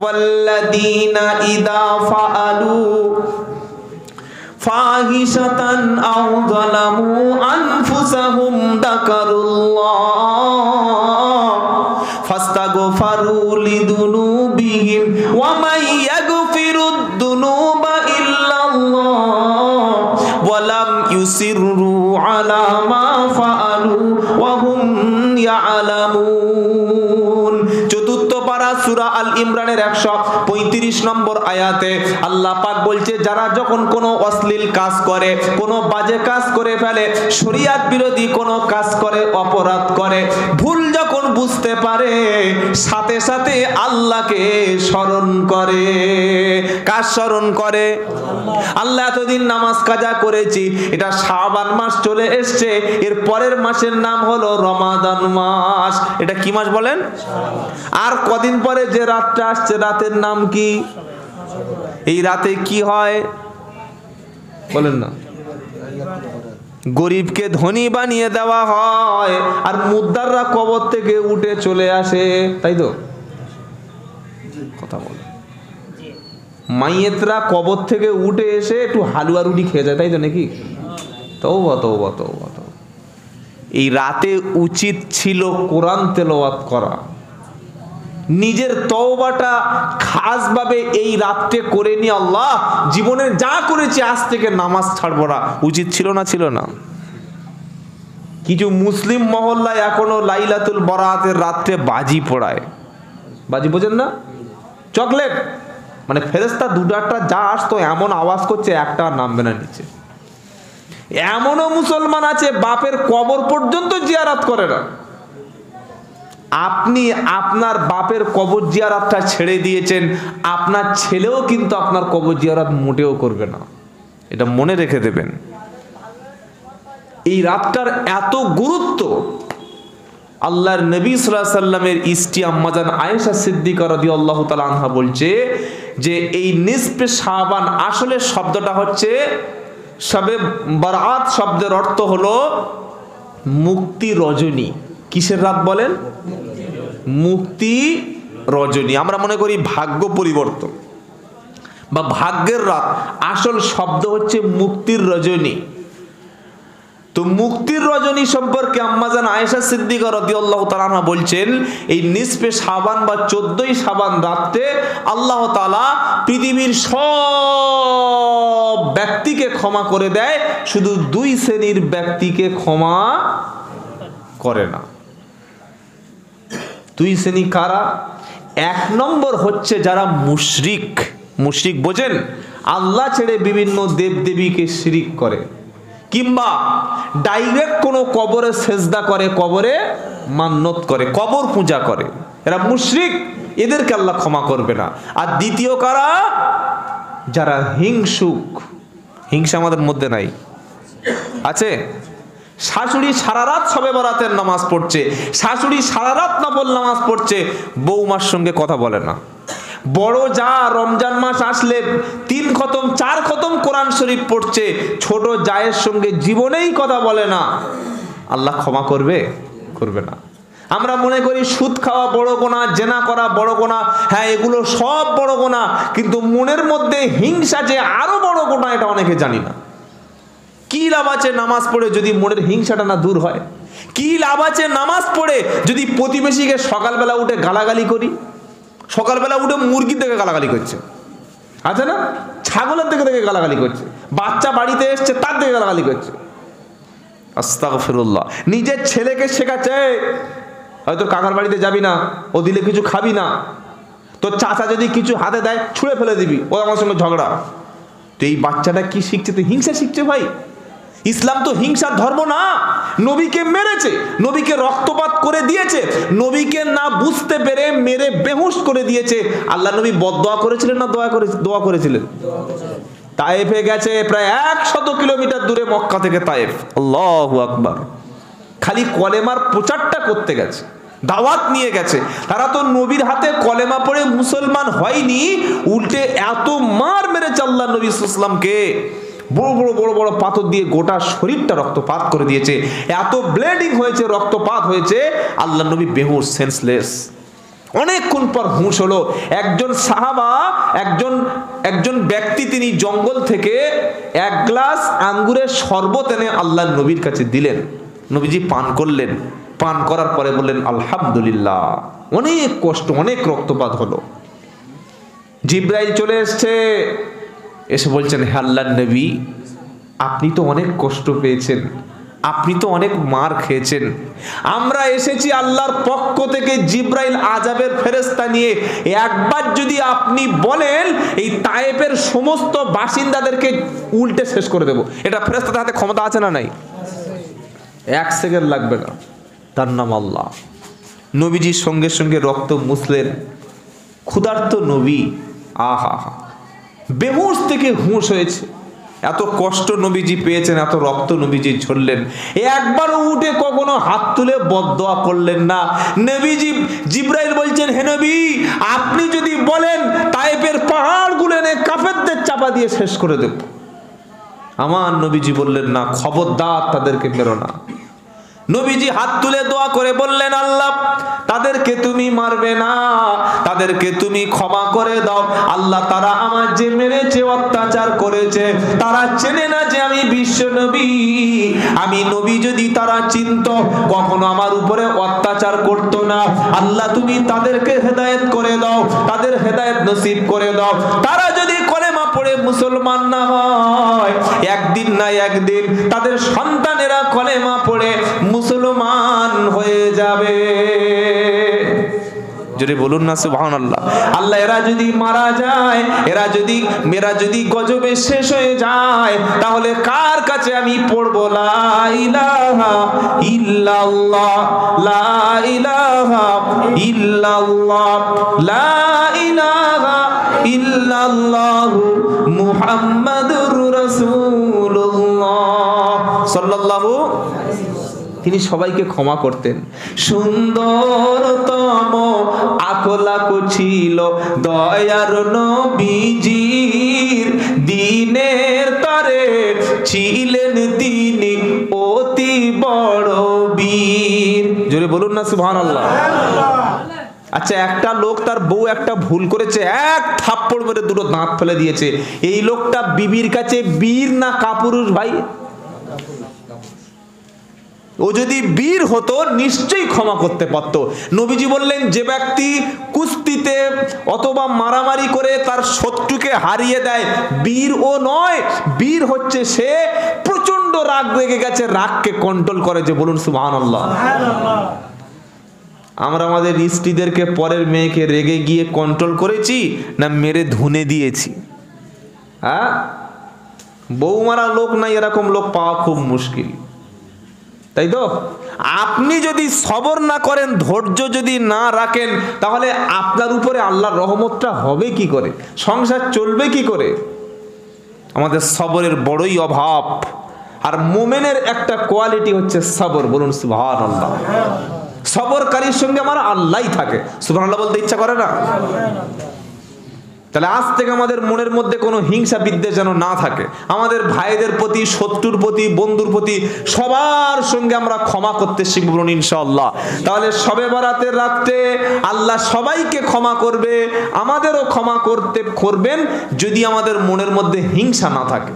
ওয়াল্লাযীনা ইযা ফাআলু ফাহিশাতান আও যালামু আনফুসাহুম যাকারুল্লাহ ফাস্তাগফারু লিযুনুবিহিম ওয়া মান ইয়াগফিরুদ যুনুবা ইল্লাল্লাহ ওয়া লাম ইউসিররু আলা মা ফাআলু ওয়া হুম ইয়ালামুন। চতুর্থ পারা সূরা আল ইমরানের 135 নম্বর আয়াতে আল্লাহ পাক বলছে, যারা যখন কোনো অশ্লীল কাজ করে, কোনো বাজে কাজ করে ফেলে, শরীয়ত বিরোধী কোনো কাজ করে, অপরাধ করে, ভুল যখন বুঝতে পারে, সাথে সাথে আল্লাহকে স্মরণ করে। কার স্মরণ করে? আল্লাহ এতদিন নামাজ কাজা করেছি, এটা শাবান মাস চলে এসছে, এর পরের মাসের নাম হলো রমাদান মাস। এটা কি মাস বলেন? আর কদিন পরে যে রাতটা আসছে, রাতের নাম কি? এই রাতে কি হয় বলেন না? গরিবকে ধনী বানিয়ে দেওয়া হয়, আর মুদ্দাররা কবর থেকে উঠে চলে আসে, তাই তো? কথা বল। মাইয়েতরা কবর থেকে উঠে এসে একটু হালুয়া রুটি খেয়ে যায়, তাই তো নাকি? তওবা তওবা তওবা। এই রাতে উচিত ছিল কোরআন তেলাওয়াত করা, নিজের তওবাটা খাসভাবে এই রাতে করে নি, আল্লাহ জীবনে যা করেছি আজ থেকে নামাজ ছাড়বো না, উচিত ছিল না? ছিল না? কিছু মুসলিম মহল্লায় এখনো লাইলাতুল বরাতের রাতে বাজি পোড়ায়। বাজি বোঝেন না? চকলেট, মানে ফেরেশতা দুটাটা যা আসতো এমন আওয়াজ করছে, একটা নামবে না নিচে। এমনও মুসলমান আছে বাপের কবর পর্যন্ত জিয়ারত করে না। আপনি আপনার বাপের কবর জিয়ারতটা ছেড়ে দিয়েছেন, আপনার ছেলেও কিন্তু আপনার কবর জিয়ারত মোটেও করবে না, এটা মনে রেখে দেবেন। এই রাতটার এত গুরুত্ব, আল্লাহর নবী সাল্লাল্লাহু আলাইহি সাল্লামের স্ত্রী আম্মাজান আয়েশা সিদ্দিকা রাদিয়াল্লাহু তাআলা আনহা বলছে যে এই নিসফে শাবান, আসলে শব্দটা হচ্ছে শবে বরাত, শব্দের অর্থ হলো মুক্তি রজনী। কিসের রাত বলেন? মুক্তি রজনী। আমরা মনে করি ভাগ্য পরিবর্তন বা ভাগ্যের রাত, আসল শব্দ হচ্ছে মুক্তির রজনী। তো মুক্তির রজনী সম্পর্কে আম্মাজান আয়েশা সিদ্দিকা রাদিয়াল্লাহু তাআলা আনহা বলছেন, এই নিসফে শাবান বা 14ই শাবান রাতে আল্লাহ তাআলা পৃথিবীর সব ব্যক্তিকে ক্ষমা করে দেয়, শুধু দুই শ্রেণীর ব্যক্তিকে ক্ষমা করে না। দুই শ্রেণী কারা? এক নম্বর হচ্ছে যারা মুশরিক। মুশরিক বোঝেন? আল্লাহ ছেড়ে বিভিন্ন দেবদেবীকে শিরিক করে, কিংবা ডাইরেক্ট কোনো কবরে সেজদা করে, কবরে মান্নত করে, কবর পূজা করে, এরা মুশরিক, এদেরকে আল্লাহ ক্ষমা করবে না। আর দ্বিতীয় কারা? যারা হিংসুক। হিংসা আমাদের মধ্যে নাই? আছে? শাশুড়ি সারা রাত শবে বরাতের নামাজ পড়ছে, শাশুড়ি সারা রাত নফল নামাজ পড়ছে, বৌমার সঙ্গে কথা বলে না। বড় যা রমজান মাস আসলে 3 খতম 4 খতম কোরআন শরীফ পড়ছে, ছোট জায়ের সঙ্গে জীবনেই কথা বলে না। আল্লাহ ক্ষমা করবে? করবে না। আমরা মনে করি সুদ খাওয়া বড় গুনাহ, জেনা করা বড় গুনাহ, হ্যাঁ এগুলো সব বড় গুনাহ, কিন্তু মনের মধ্যে হিংসা যে আরো বড় গুনাহ, এটা অনেকে জানি না। কি লাভ আছে নামাজ পড়ে যদি মনের হিংসাটা না দূর হয়? কি লাভ আছে নামাজ পড়ে যদি প্রতিবেশীকে সকালবেলা উঠে গালাগালি করি? সকালবেলা উঠে মুরগি থেকে গালাগালি করছে, আছে না? ছাগলের থেকে গালাগালি করছে, বাচ্চা বাড়িতে এসছে তার থেকে গালাগালি করছে। আস্তাগফিরুল্লাহ। নিজের ছেলেকে শেখাচ্ছে, হয়তো কাকার বাড়িতে যাবি না, ও দিলে কিছু খাবি না, তোর চাচা যদি কিছু হাতে দেয় ছুঁড়ে ফেলে দিবি, ও আমার সঙ্গে ঝগড়া। তো এই বাচ্চাটা কি শিখছে? তো হিংসা শিখছে ভাই। ইসলাম তো হিংসার ধর্ম না। নবীকে মেরেছে, নবীকে রক্তপাত করে দিয়েছে, নবীকে না বুঝতে পেরে মেরে বেহুশ করে দিয়েছে। আল্লাহ নবী বদদোয়া করেছিলেন না দোয়া করেছিলেন? তায়েফে গেছে, প্রায় 100 কিলোমিটার দূরে মক্কা থেকে তায়েফ। আল্লাহু আকবার। খালি কলেমার প্রচারটা করতে গেছে, দাওয়াত নিয়ে গেছে। তারা তো নবীর হাতে কলেমা পড়ে মুসলমান হয়নি, উল্টে এত মার মেরেছে আল্লাহ নবী সাল্লাল্লাহু আলাইহি ওয়াসাল্লামকে, বড় বড় পাথর দিয়ে গোটা শরীরটা রক্তপাত করে দিয়েছে। এত ব্লিডিং হয়েছে, রক্তপাত হয়েছে, আল্লাহ নবী বেহুশ, সেন্সলেস। অনেকক্ষণ পর হুঁশ হলো। একজন সাহাবা, একজন ব্যক্তি তিনি জঙ্গল থেকে এক গ্লাস আঙ্গুরের শরবত এনে আল্লাহর নবীর কাছে দিলেন। নবীজি পান করলেন। পান করার পরে বললেন আলহামদুলিল্লাহ। অনেক কষ্ট, অনেক রক্তপাত হলো। জিব্রাইল চলে এসছে, এসে বলছেন, হে আল্লাহর নবী, আপনি তো অনেক কষ্ট পেয়েছেন, আপনি তো অনেক মার খেয়েছেন, আমরা এসেছি আল্লাহর পক্ষ থেকে জিব্রাইল আযাবের ফেরেশতা নিয়ে। একবার যদি আপনি বলেন এই তায়েফের সমস্ত বাসিন্দাদেরকে উল্টে শেষ করে দেব, এটা ফেরেশতাদের হাতে ক্ষমতা আছে না নাই? 1 সেকেন্ড লাগবে না। তার নাম আল্লাহ। নবীজির সঙ্গে সঙ্গে রক্ত মুছলেন। ক্ষুধার্ত নবী, আহা, বেহুশ থেকে হুঁশ হয়েছে। এত কষ্ট নবীজি পেয়েছেন, এত রক্ত নবীজি ঝরলেন, একবারও উঠে কখনো হাত তুলে বদদোয়া করলেন না। নবীজি, জিব্রাইল বলছেন, হে নবী, আপনি যদি বলেন তায়েফের পাহাড়গুলো এনে কাফেরদের চাপা দিয়ে শেষ করে দেব। আমার নবীজি বললেন না, খবরদার তাদেরকে মেরো না। নবীজি হাত তুলে দোয়া করে বললেন, আল্লাহ, তাদেরকে তুমি মারবে না, তাদেরকে তুমি ক্ষমা করে দাও। আল্লাহ, তারা আমার যে মেরেছে, অত্যাচার করেছে, তারা চেনে না যে আমি বিশ্ব নবী। আমি নবী যদি তারা চিনত, কখনো আমার উপরে অত্যাচার করতো না। আল্লাহ, তুমি তাদেরকে হেদায়েত করে দাও, তাদের হেদায়েত নসিব করে দাও। তারা যদি কলেমা পড়ে মুসলমান না হয়, একদিন না একদিন তাদের সন্তানেরা কলেমা পড়ে মুসলমান হয়ে যাবে। যদি বলুন না সুবহানাল্লাহ। আল্লাহ, এরা যদি মারা যায়, এরা যদি গজবে শেষ হয়ে যায়, তাহলে কার কাছে আমি পড়বো লা ইলাহা ইল্লাল্লাহ, লা ইলাহা ইল্লাল্লাহ, লা ইলাহা ইল্লাল্লাহ মুহাম্মাদুর রাসূলুল্লাহ সাল্লাল্লাহু। তিনি সবাইকে ক্ষমা করতেন। সুন্দরতম আখলাক ছিল দয়ার নবীজির, দিনের তরে ছিলেন তিনি অতি বড় বীর। জোরে বলুন না সুবহানাল্লাহ। আচ্ছা, একটা লোক, তার বউ একটা ভুল করেছে, এক থাপ্পড় মেরে দুটো দাঁত ফেলে দিয়েছে। এই লোকটা বিবির কাছে বীর না কাপুরুষ ভাই? ও যদি বীর হতো নিশ্চয়ই ক্ষমা করতে পারতো। নবীজি বললেন, যে ব্যক্তি কুস্তিতে অথবা মারামারি করে তার শত্রুকে হারিয়ে দেয়, বীর ও নয়। বীর হচ্ছে সে প্রচন্ড রাগ রেগে গেছে, রাগকে কন্ট্রোল করে। যে বলুন সুবহানাল্লাহ। আমরা আমাদের স্ত্রীদেরকে, পরের মেয়েকে রেগে গিয়ে কন্ট্রোল করেছি না মেরে ধুনে দিয়েছি? হ্যাঁ, বউ মারা লোক নাই, এরকম লোক পাওয়া খুব মুশকিল, তাই তো? আপনি যদি সবর না করেন, ধৈর্য যদি না রাখেন, তাহলে আপনার উপরে আল্লাহর রহমতটা হবে কি করে? সংসার চলবে কি করে? আমাদের সবরের বড়ই অভাব। আর মুমিনের একটা কোয়ালিটি হচ্ছে সবর। বলুন সুবহানাল্লাহ। সবরকারীর সঙ্গে আমার আল্লাহই থাকে। সুবহানাল্লাহ বলতে ইচ্ছা করে না? তাহলে আজ থেকে আমাদের মনের মধ্যে কোনো হিংসা বিদ্বেষ যেন না থাকে। আমাদের ভাইদের প্রতি, শত্রুর প্রতি, বন্ধুর প্রতি সবার সঙ্গে আমরা ক্ষমা করতে শিখব, বলুন ইনশাআল্লাহ। তাহলে শবে বরাতের রাতে আল্লাহ সবাইকে ক্ষমা করবে, আমাদেরও ক্ষমা করবেন, যদি আমাদের মনের মধ্যে হিংসা না থাকে।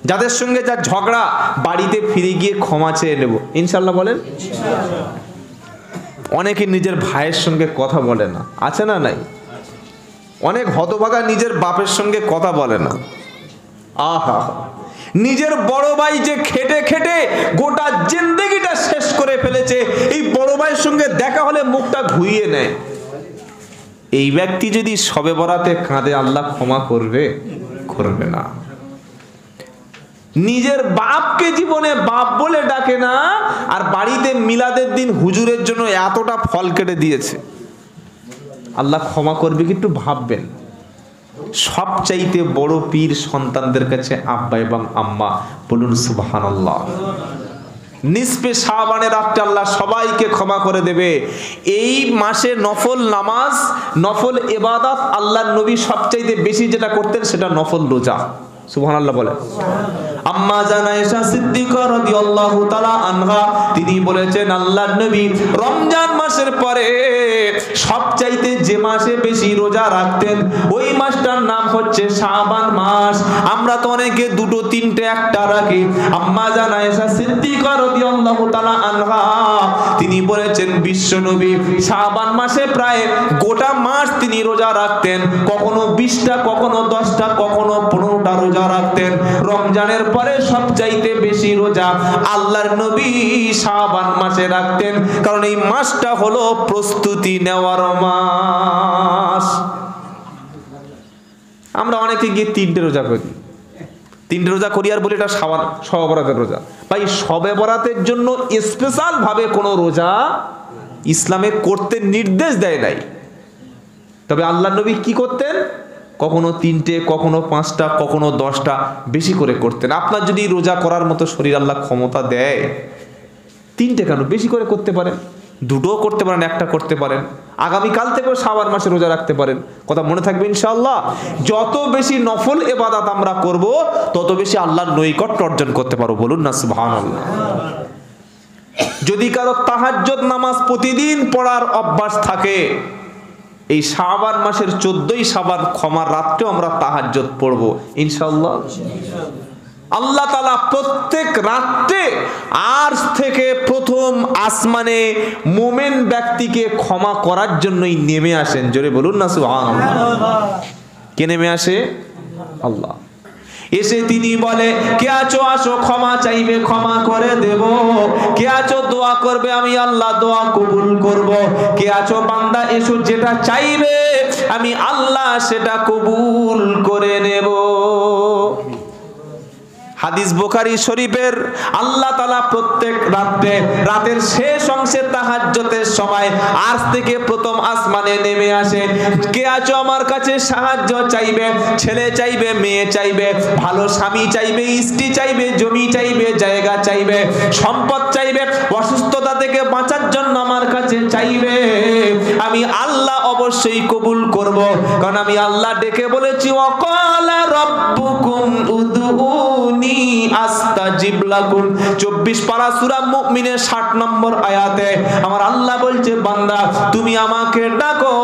যাদের সঙ্গে যা ঝগড়া, বাড়িতে ফিরে গিয়ে ক্ষমা চেয়ে নেব ইনশাআল্লাহ। বলেন। অনেকে নিজের ভাইয়ের সঙ্গে কথা বলে না, আছে না নাই? অনেক হতভাগা নিজের বাপের সঙ্গে কথা বলে না। আহা, নিজের বড় ভাই যে খেটে খেটে গোটা জিন্দেগিটা শেষ করে ফেলেছে, এই বড় ভাইয়ের সঙ্গে দেখা হলে মুখটা ঘুরিয়ে নেয়। এই ব্যক্তি যদি শবে বরাতে কাঁদে, আল্লাহ ক্ষমা করবে? করবে না। নিজের বাপকে জীবনে বাপ বলে ডাকে না, আর বাড়িতে মিলাদের দিন হুজুরের জন্য এতটা ফল কেটে দিয়েছে, আল্লাহ ক্ষমা করবে কি? একটু ভাববেন। সবচাইতে বড় পীর সন্তানদের কাছে আব্বা এবং আম্মা। বলুন সুবহানাল্লাহ। নিসফে শাবানের রাতে আল্লাহ সবাইকে ক্ষমা করে দেবে। এই মাসে নফল নামাজ, নফল ইবাদত, আল্লাহর নবী সবচাইতে বেশি যেটা করতেন সেটা নফল রোজা। সুবহানাল্লাহ বলে। আম্মা জান আয়েশা সিদ্দিকা রাদিয়াল্লাহু তাআলা আনহা তিনি বলেছেন, আল্লাহর নবী রমজান মাসের পরে সবচাইতে যে মাসে বেশি রোজা রাখতেন ওই মাসটার নাম হচ্ছে শাবান মাস। আমরা তো অনেকে দুটো তিনটে একটা রাখি। আম্মা জান আয়েশা সিদ্দিকা রাদিয়াল্লাহু তাআলা আনহা তিনি বলেছেন, বিশ্ব নবী শাবান মাসে প্রায় গোটা মাস তিনি রোজা রাখতেন, কখনো 20টা, কখনো 10টা, কখনো 15টা রোজা রাখতেন। রমজানের পরে সবচাইতে বেশি রোজা আল্লাহর নবী শাবান মাসে রাখতেন, কারণ এই মাসটা হলো প্রস্তুতি নেওয়ার মাস। আমরা অনেকে গিয়ে 3টে রোজা করি, 3টে রোজা করি আর বলি এটা শবে বরাতের রোজা। ভাই শবে বরাতের জন্য স্পেশাল ভাবে কোনো রোজা ইসলামে করতে নির্দেশ দেয় নাই। তবে আল্লাহর নবী কি করতেন? কখনো 3টে, কখনো 5টা, কখনো 10টা বেশি করে করতেন। আপনার যদি রোজা করার মতো শরীর আল্লাহ ক্ষমতা দেয়, 3টে কেন, বেশি করে করতে পারেন, 2টোও করতে পারেন, 1টা করতে পারেন। আগামীকাল থেকেও শাবান মাসে রোজা রাখতে পারেন। কথা মনে থাকবে ইনশাআল্লাহ। যত বেশি নফল ইবাদত আমরা করব তত বেশি আল্লাহর নৈকট্য অর্জন করতে পারবো। বলুন না সুবহানাল্লাহ। যদি কারো তাহাজ্জুদ নামাজ প্রতিদিন পড়ার অভ্যাস থাকে, এই শাবান মাসের 14ই শাবান ক্ষমার রাতও আমরা তাহাজ্জুদ পড়ব ইনশাআল্লাহ। আল্লাহ তাআলা প্রত্যেক রাতে আরশ থেকে প্রথম আসমানে মুমিন ব্যক্তিকে ক্ষমা করার জন্যই নেমে আসেন। জোরে বলুন না সুবহানাল্লাহ। কে নেমে আসে? আল্লাহ। এসে তিনি বলে, কে আছো আসো, ক্ষমা চাইবে ক্ষমা করে দেব। কে আছো দোয়া করবে, আমি আল্লাহ দোয়া কবুল করব। কে আছো বান্দা এসো, যেটা চাইবে আমি আল্লাহ সেটা কবুল করে নেব। হাদিস বুখারী শরীফের। আল্লাহ তাআলা প্রত্যেক রাতের শেষ অংশে তাহাজ্জুদের সময় আরশ থেকে প্রথম আসমানে নেমে আসে। কে আছো আমার কাছে সাহায্য চাইবে, ছেলে চাইবে, মেয়ে চাইবে, ভালো স্বামী চাইবে, স্ত্রী চাইবে, জমি চাইবে, জায়গা চাইবে, সম্পদ চাইবে, অসুস্থতা থেকে বাঁচার জন্য আমার কাছে চাইবে, আমি আল্লাহ অবশ্যই কবুল করব। কারণ আমি আল্লাহ ডেকে বলেছি, ওয়াকালা রাব্বুকুম উদউনি আস্তাজিব লাকুম। 24 পারা সূরা মুমিনের 60 নম্বর আয়াতে আমার আল্লাহ বলছে, বান্দা তুমি আমাকে ডাকো,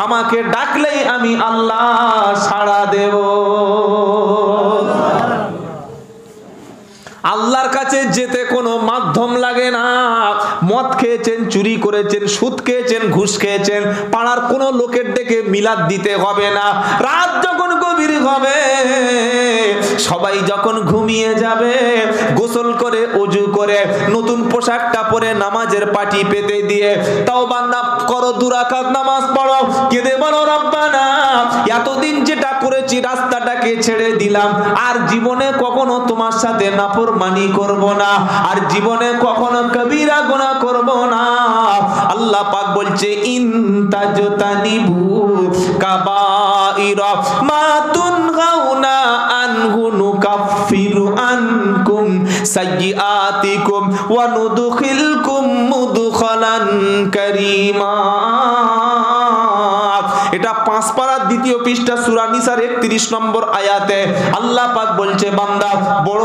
আমাকে ডাকলেই আমি আল্লাহ সাড়া দেব। আল্লাহর কাছে যেতে কোনো মাধ্যম লাগে না। মদ খেয়েছেন, চুরি করেছেন, সুদ খেয়েছেন, ঘুষ খেয়েছেন, পাড়ার কোনো লোকের ডেকে মিলাদ দিতে হবে না। রাত যখন গভীর হবে, সবাই যখন ঘুমিয়ে যাবে, গোসল করে ওযু করে নতুন পোশাকটা পরে নামাজের পাটি পেতে দিয়ে তাওবা করো, 2 রাকাত নামাজ পড়ো, কেঁদে বলো, রব্বানা এতদিন যেটা করেছি রাস্তাটাকে ছেড়ে দিলাম, আর জীবনে কখনো তোমার সাথে নাফরমানি করব না, আর জীবনে কখনো কবিরা গুনাহ করব না। আল্লাহ পাক বলছে, ইন তাজতানিবু কাবাইরা মা তুনগাউনা আনহু নুকাফিরু আনকুম সাইয়্যাতিকুম ওয়া নুদখিলকুম মুদখালান কারীমা। এটা 5 পারার 2য় পৃষ্ঠা সূরা নিসার 31 নম্বর আয়াতে আল্লাহ পাক বলছে, বান্দা বড়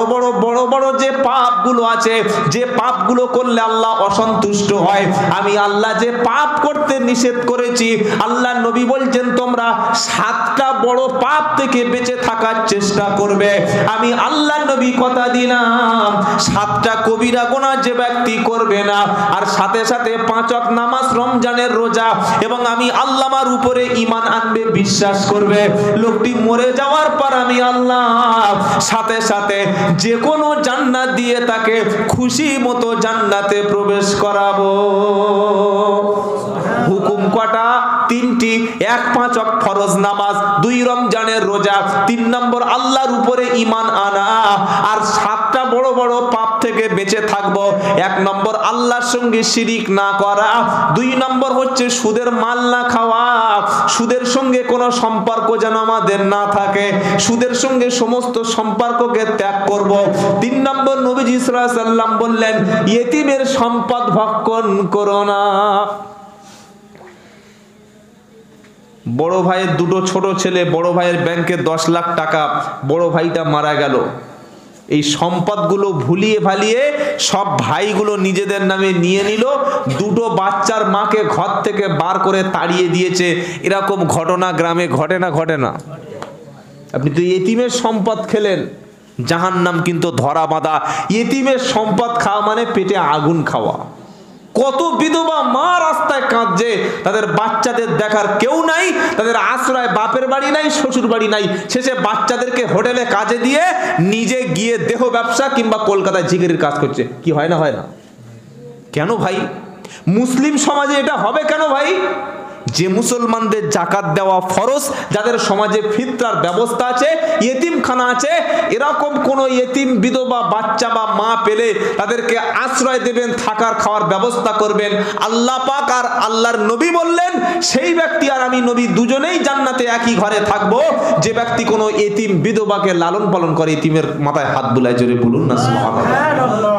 বড় যে পাপগুলো আছে, যে পাপগুলো করলে আল্লাহ অসন্তুষ্ট হয়, আমি আল্লাহ যে পাপ করতে নিষেধ করেছি, আল্লাহ নবী বলছেন তোমরা 7টা বড় পাপ থেকে বেঁচে থাকার চেষ্টা করবে। আমি আল্লাহ নবী কথা দিলাম, 7টা কবিরা গুনাহ যে ব্যক্তি করবে না, আর সাথে সাথে 5 ওয়াক্ত নামাজ, রমজানের রোজা, এবং আমি আল্লাহর উপরে ঈমান আনবে, বিশ্বাস করবে, লোকটি মরে যাওয়ার পর আমি আল্লাহ সাথে সাথে যে কোনো জান্নাত দিয়ে তাকে খুশি মতো জান্নাতে প্রবেশ করাবো। হুকুম কটা? 3টি। 1 5 ওয়াক্ত ফরজ নামাজ, 2 রমজানের রোজা, 3 নম্বর আল্লাহর উপরে ঈমান আনা, আর 7টা বড় বড় পাপ থেকে বেঁচে থাকবো। 1 নম্বর আল্লাহর সঙ্গে শিরিক না করা, 2 নম্বর হচ্ছে সুদের মাল না খাওয়া, সুদের সঙ্গে কোনো সম্পর্ক যেন আমাদের না থাকে, সুদের সঙ্গে সমস্ত সম্পর্ককে ত্যাগ করব। 3 নম্বর নবীজি সাল্লাল্লাহু আলাইহি ওয়াসাল্লাম বললেন, ইয়েতিমের সম্পদ ভক্ষণ করো না। বড় ভাইয়ের 2টো ছোট ছেলে, বড় ভাইয়ের ব্যাংকে 10 লাখ টাকা, বড় ভাইটা মারা গেল, এই সম্পদগুলো ভুলিয়ে ভালিয়ে সব ভাইগুলো নিজেদের নামে নিয়ে নিল, দুটো বাচ্চার মাকে ঘর থেকে বার করে তাড়িয়ে দিয়েছে। এরকম ঘটনা গ্রামে ঘটে না? ঘটে না? আপনি তো এতিমের সম্পদ খেলেন, জাহান্নাম কিন্তু ধরা বাঁধা। এতিমের সম্পদ খাওয়া মানে পেটে আগুন খাওয়া। কত বিধবা মা রাস্তায় কাঁদছে, তাদের বাচ্চাদের দেখার কেউ নাই, তাদের আশ্রয় বাপের বাড়ি নাই, শ্বশুর বাড়ি নাই, শেষে বাচ্চাদেরকে হোটেলে কাজে দিয়ে নিজে গিয়ে দেহ ব্যবসা কিংবা কলকাতায় জিগিরির কাজ করছে। কি হয় না? হয় না? কেন ভাই? মুসলিম সমাজে এটা হবে কেন ভাই? যে মুসলমানদের জাকাত দেওয়া ফরজ, যাদের সমাজে ফিতরার ব্যবস্থা আছে, ইয়েতিমখানা আছে, এরকম কোন ইয়েতিম বিধবা বাচ্চা বা মা পেলে তাদেরকে আশ্রয় দেবেন, থাকার খাওয়ার ব্যবস্থা করবেন। আল্লাহ পাক আর আল্লাহর নবী বললেন, সেই ব্যক্তি আর আমি নবী দুজনেই জান্নাতে একই ঘরে থাকবো, যে ব্যক্তি কোনো ইয়েতিম বিধবাকে লালন পালন করে। ইতিমের মাথায় হাত বুলায়, জোরে বলুন না সুবহানাল্লাহ।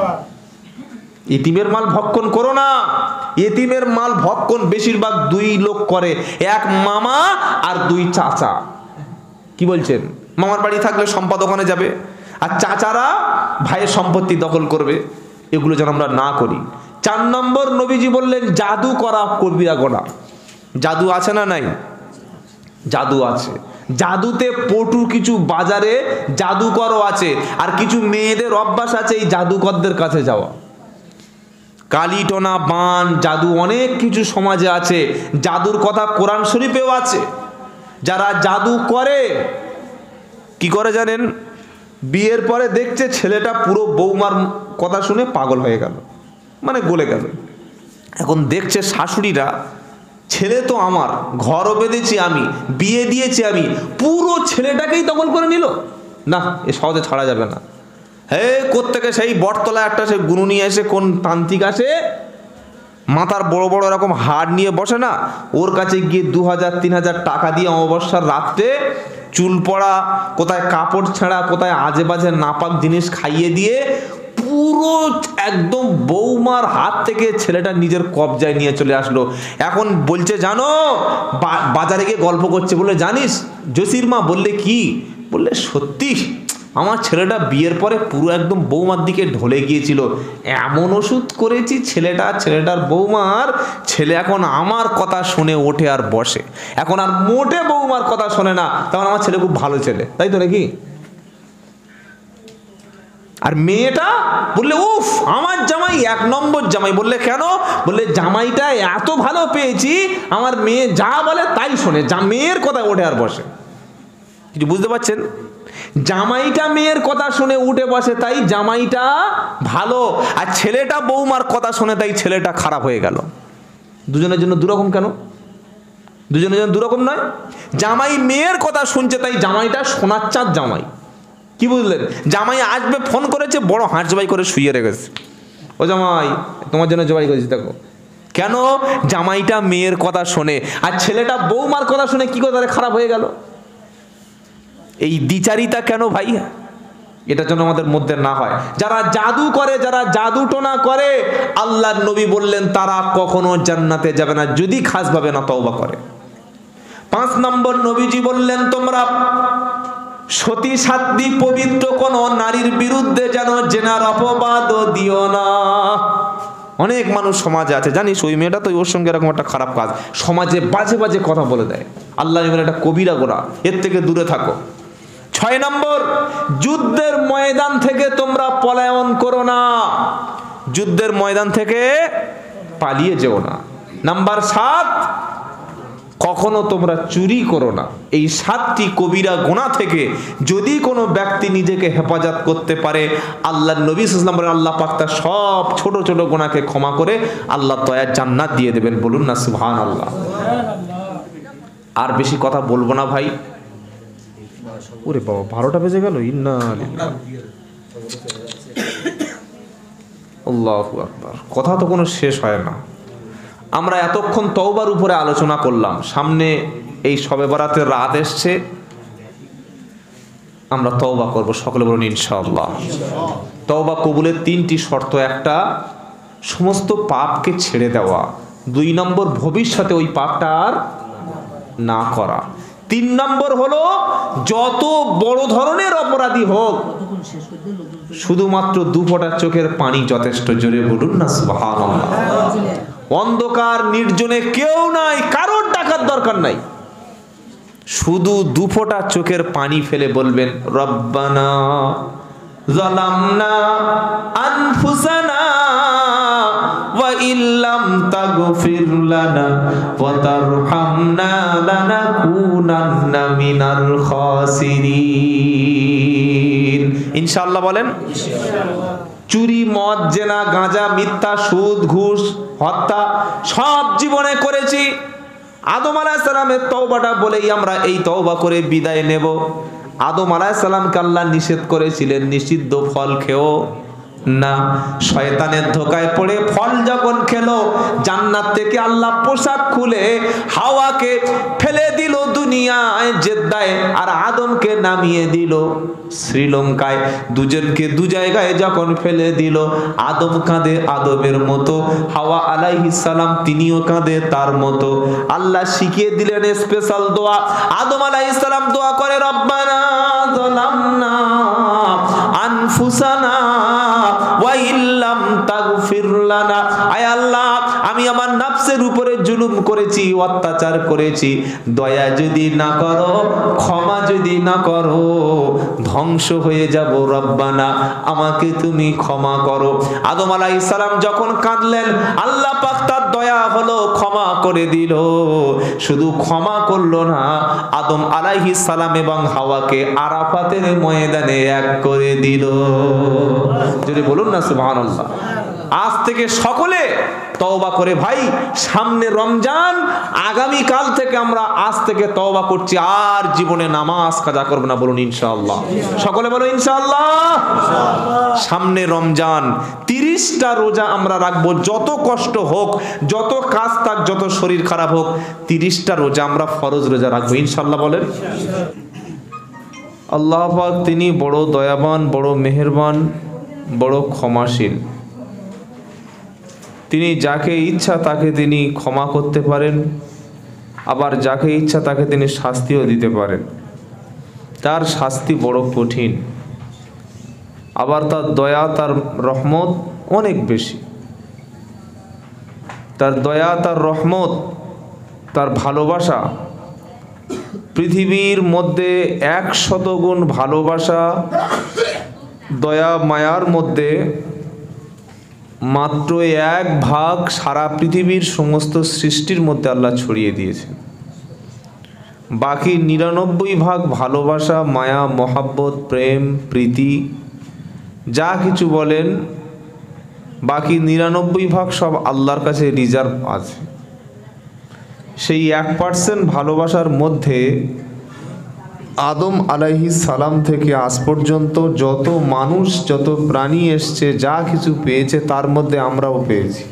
ইতিমের মাল ভক্ষণ করো না। ইতিমের মাল ভক্ষণ বেশিরভাগ দুই লোক করে, এক মামা আর দুই চাচা। কি বলছেন? মামার বাড়ি থাকলে সম্পদ ওখানে যাবে, আর চাচারা ভাইয়ের সম্পত্তি দখল করবে। এগুলো যেন আমরা না করি। 4 নম্বর নবীজি বললেন, জাদু করা কবিরা গুনাহ। জাদু আছে না নাই? জাদু আছে। জাদুতে পটু কিছু বাজারে জাদুকরও আছে, আর কিছু মেয়েদের অভ্যাস আছে এই জাদুকরদের কাছে যাওয়া। কালি টোনা বান জাদু অনেক কিছু সমাজে আছে। জাদুর কথা কোরআন শরীফেও আছে। যারা জাদু করে কি করে জানেন? বিয়ের পরে দেখছে ছেলেটা পুরো বৌমার কথা শুনে পাগল হয়ে গেল, মানে গলে গেল। এখন দেখছে শাশুড়িরা, ছেলে তো আমার, ঘরও বেঁধেছি আমি, বিয়ে দিয়েছি আমি, পুরো ছেলেটাকেই দখল করে নিল। না, এ সহজে ছাড়া যাবে না। হে কোত্থেকে সেই বটতলা একটা সে গুরু নিয়ে এসে, কোন তান্ত্রিক আসে, মাথার বড় বড় এরকম হাড় নিয়ে বসে না, ওর কাছে গিয়ে 2000-3000 টাকা দিয়ে অমাবস্যার রাত্রে চুল পড়া, কোথায় কাপড় ছেঁড়া, কোথায় আজে বাজে নাপাক জিনিস খাইয়ে দিয়ে পুরো একদম বৌমার হাত থেকে ছেলেটা নিজের কবজায় নিয়ে চলে আসলো। এখন বলছে জানো, বাজারে গিয়ে গল্প করছে, বলে জানিস জসির মা? বললে কি? বললে সত্যি আমার ছেলেটা বিয়ের পরে পুরো একদম বৌমার দিকে ঢলে গিয়েছিল, এমন ওষুধ করেছি ছেলেটার বৌমার, ছেলে এখন আমার কথা শুনে ওঠে আর বসে, এখন আর মোটে বৌমার কথা শোনে না। তখন আমার ছেলে খুব ভালো ছেলে, তাই তো নাকি? আর মেয়েটা বললে উফ আমার জামাই 1 নম্বর জামাই। বললে কেন? বললে জামাইটা এত ভালো পেয়েছি, আমার মেয়ে যা বলে তাই শোনে, মেয়ের কথা ওঠে আর বসে। কিছু বুঝতে পারছেন? জামাইটা মেয়ের কথা শুনে উঠে বসে, তাই জামাইটা ভালো, আর ছেলেটা বৌমার কথা শুনে তাই ছেলেটা খারাপ হয়ে গেল। দুজনের জন্য দুরকম কেন? দুজনের জন্য দুরকম নয়। জামাই মেয়ের কথা শুনছে, তাই জামাইটা সোনার চাঁদ জামাই। কি বুঝলেন? জামাই আসবে, ফোন করেছে, বড় হাঁস জবাই করে শুয়ে রেখেছে, ও জামাই তোমার জন্য জবাই করেছি দেখো। কেন? জামাইটা মেয়ের কথা শোনে, আর ছেলেটা বৌমার কথা শুনে কি করে তাহলে খারাপ হয়ে গেল? এই দ্বিচারিতা কেন ভাই? এটার জন্য আমাদের মধ্যে না হয়। যারা জাদু করে, যারা জাদু টোনা করে, আল্লাহর নবী বললেন তারা কখনো জান্নাতে যাবে না যদি খাসভাবে না তওবা করে। 5 নম্বর নবীজি বললেন, তোমরা সতী সাধ্বী পবিত্র কোন নারীর বিরুদ্ধে যেন জেনার অপবাদ দিও না। অনেক মানুষ সমাজে আছে, জানিস ওই মেয়েটা তো ওর সঙ্গে এরকম একটা খারাপ কাজ, সমাজে বাজে বাজে কথা বলে দেয়। আল্লাহ এটা কবিরা গোনা, এর থেকে দূরে থাকো। 6 নম্বর, যুদ্ধের ময়দান থেকে তোমরা পলায়ন করো না, যুদ্ধের ময়দান থেকে পালিয়ে যেও না। নাম্বার 7, কখনো তোমরা চুরি করো না। এই 7টি কবিরা গুনাহ থেকে যদি কোনো ব্যক্তি নিজেকে হেফাজত করতে পারে, আল্লাহর নবী সাল্লাল্লাহু আলাইহি ওয়াসাল্লাম বলেন আল্লাহ পাক তার সব ছোট ছোট গুনাহকে ক্ষমা করে আল্লাহ দয়ার জান্নাত দিয়ে দেবেন। বলুন না সুবহানাল্লাহ। আর বেশি কথা বলবো না ভাই। ওরে বাবা 12টা বেজে গেল। ইন্না লিল্লাহ, আল্লাহু আকবার। কথা তো কোনো শেষ হয় না। আমরা এতক্ষণ তওবার উপরে আলোচনা করলাম, সামনে এই শবে বরাতের রাত এসছে, আমরা তওবা করব। সকলে বলুন ইনশাআল্লাহ। তওবা কবুলের 3টি শর্ত: একটা, সমস্ত পাপকে ছেড়ে দেওয়া; 2 নম্বর, ভবিষ্যতে ওই পাপটা আর না করা; 3 নম্বর হলো যত বড় ধরনের অপরাধী হোক শুধুমাত্র 2 ফোঁটা চোখের পানি যথেষ্ট। জোরে বলুন না সুবহানাল্লাহ। অন্ধকার নির্জনে কেউ নাই, কারোর ডাকার দরকার নাই, শুধু 2 ফোঁটা চোখের পানি ফেলে বলবেন রব্বানা যালামনা আনফুসানা ওয়া ইল্লাম তাগফির লানা ওয়া তারহামনা লানাকুনান্না মিনাল খাসিরিন। ইনশাআল্লাহ বলেন। চুরি, মদ, জেনা, গাঁজা, মিথ্যা, সুদ, ঘুষ, হত্যা সব জীবনে করেছি। আদম আলাইহিস সালামের তওবাটা বলেই আমরা এই তওবা করে বিদায় নেব। আদম আলাইহিস সালামকে আল্লাহ নিষেধ করেছিলেন নিষিদ্ধ ফল খেও না। শয়তানের ধোকায় পড়ে ফল যখন খেলো, জান্নাত থেকে আল্লাহ পোশাক খুলে হাওয়াকে ফেলে দিল দুনিয়ায় জেদ্দায়, আর আদমকে নামিয়ে দিল শ্রীলঙ্কায়। দুজনকে দু জায়গায় যখন ফেলে দিল, আদম কাঁদে আদমের মতো, হাওয়া আলাইহিস সালাম তিনিও কাঁদে তার মতো। আল্লাহ শিখিয়ে দিলেন স্পেশাল দোয়া। আদম আলাইহিস সালাম দোয়া করে রব্বানা যালামনা আনফুসানা ওয়া ইল্লাম তাগফির লানা। আয় আল্লাহ, আমি আমার নফসের উপরে জুলুম করেছি, অত্যাচার করেছি, দয়া যদি না করো, ক্ষমা যদি না করো, ধ্বংস হয়ে যাব। রব্বানা, আমাকে তুমি ক্ষমা করো। আদম আলাইহিস সালাম যখন কাঁদলেন, আল্লাহ পাক তার দয়া হলো, ক্ষমা করে দিল। শুধু ক্ষমা করলো না, আদম আলাইহিস সালাম এবং হাওয়াকে আরাফাতের ময়দানে এক করে দিল। যদি বলুন না সুবহানাল্লাহ। আজ থেকে সকলে তওবা করে ভাই, সামনে রমজান, আগামী কাল থেকে আমরা আজ থেকে তওবা করছি, আর জীবনে নামাজ কাজা করব না। বলুন ইনশাআল্লাহ। সকলে বলো ইনশাআল্লাহ। সামনে রমজান, 30টা রোজা আমরা রাখবো, যত কষ্ট হোক, যত কাজ থাক, যত শরীর খারাপ হোক, 30টা রোজা আমরা ফরজ রোজা রাখবো ইনশাআল্লাহ। বলেন। আল্লাহ পাক তিনি বড় দয়াবান, বড় মেহেরবান, বড় ক্ষমাশীল। তিনি যাকে ইচ্ছা তাকে তিনি ক্ষমা করতে পারেন, আবার যাকে ইচ্ছা তাকে তিনি শাস্তিও দিতে পারেন। তার শাস্তি বড় কঠিন, আবার তার দয়া, তার রহমত অনেক বেশি। তার দয়া, তার রহমত, তার ভালোবাসা, পৃথিবীর মধ্যে 100 গুণ ভালোবাসা, দয়া মায়ার মধ্যে মাত্র 1 ভাগ সারা পৃথিবীর সমস্ত সৃষ্টির মধ্যে আল্লাহ ছড়িয়ে দিয়েছেন। বাকি 99 ভাগ ভালোবাসা, মায়া, মহাব্বত, প্রেম, প্রীতি, যা কিছু বলেন, বাকি 99 ভাগ সব আল্লাহর কাছে রিজার্ভ আছে। সেই 1% ভালোবাসার মধ্যে আদম আলাইহিস সালাম থেকে আজ পর্যন্ত যত মানুষ, যত প্রাণী এসছে, যা কিছু পেয়েছে, তার মধ্যে আমরাও পেয়েছি।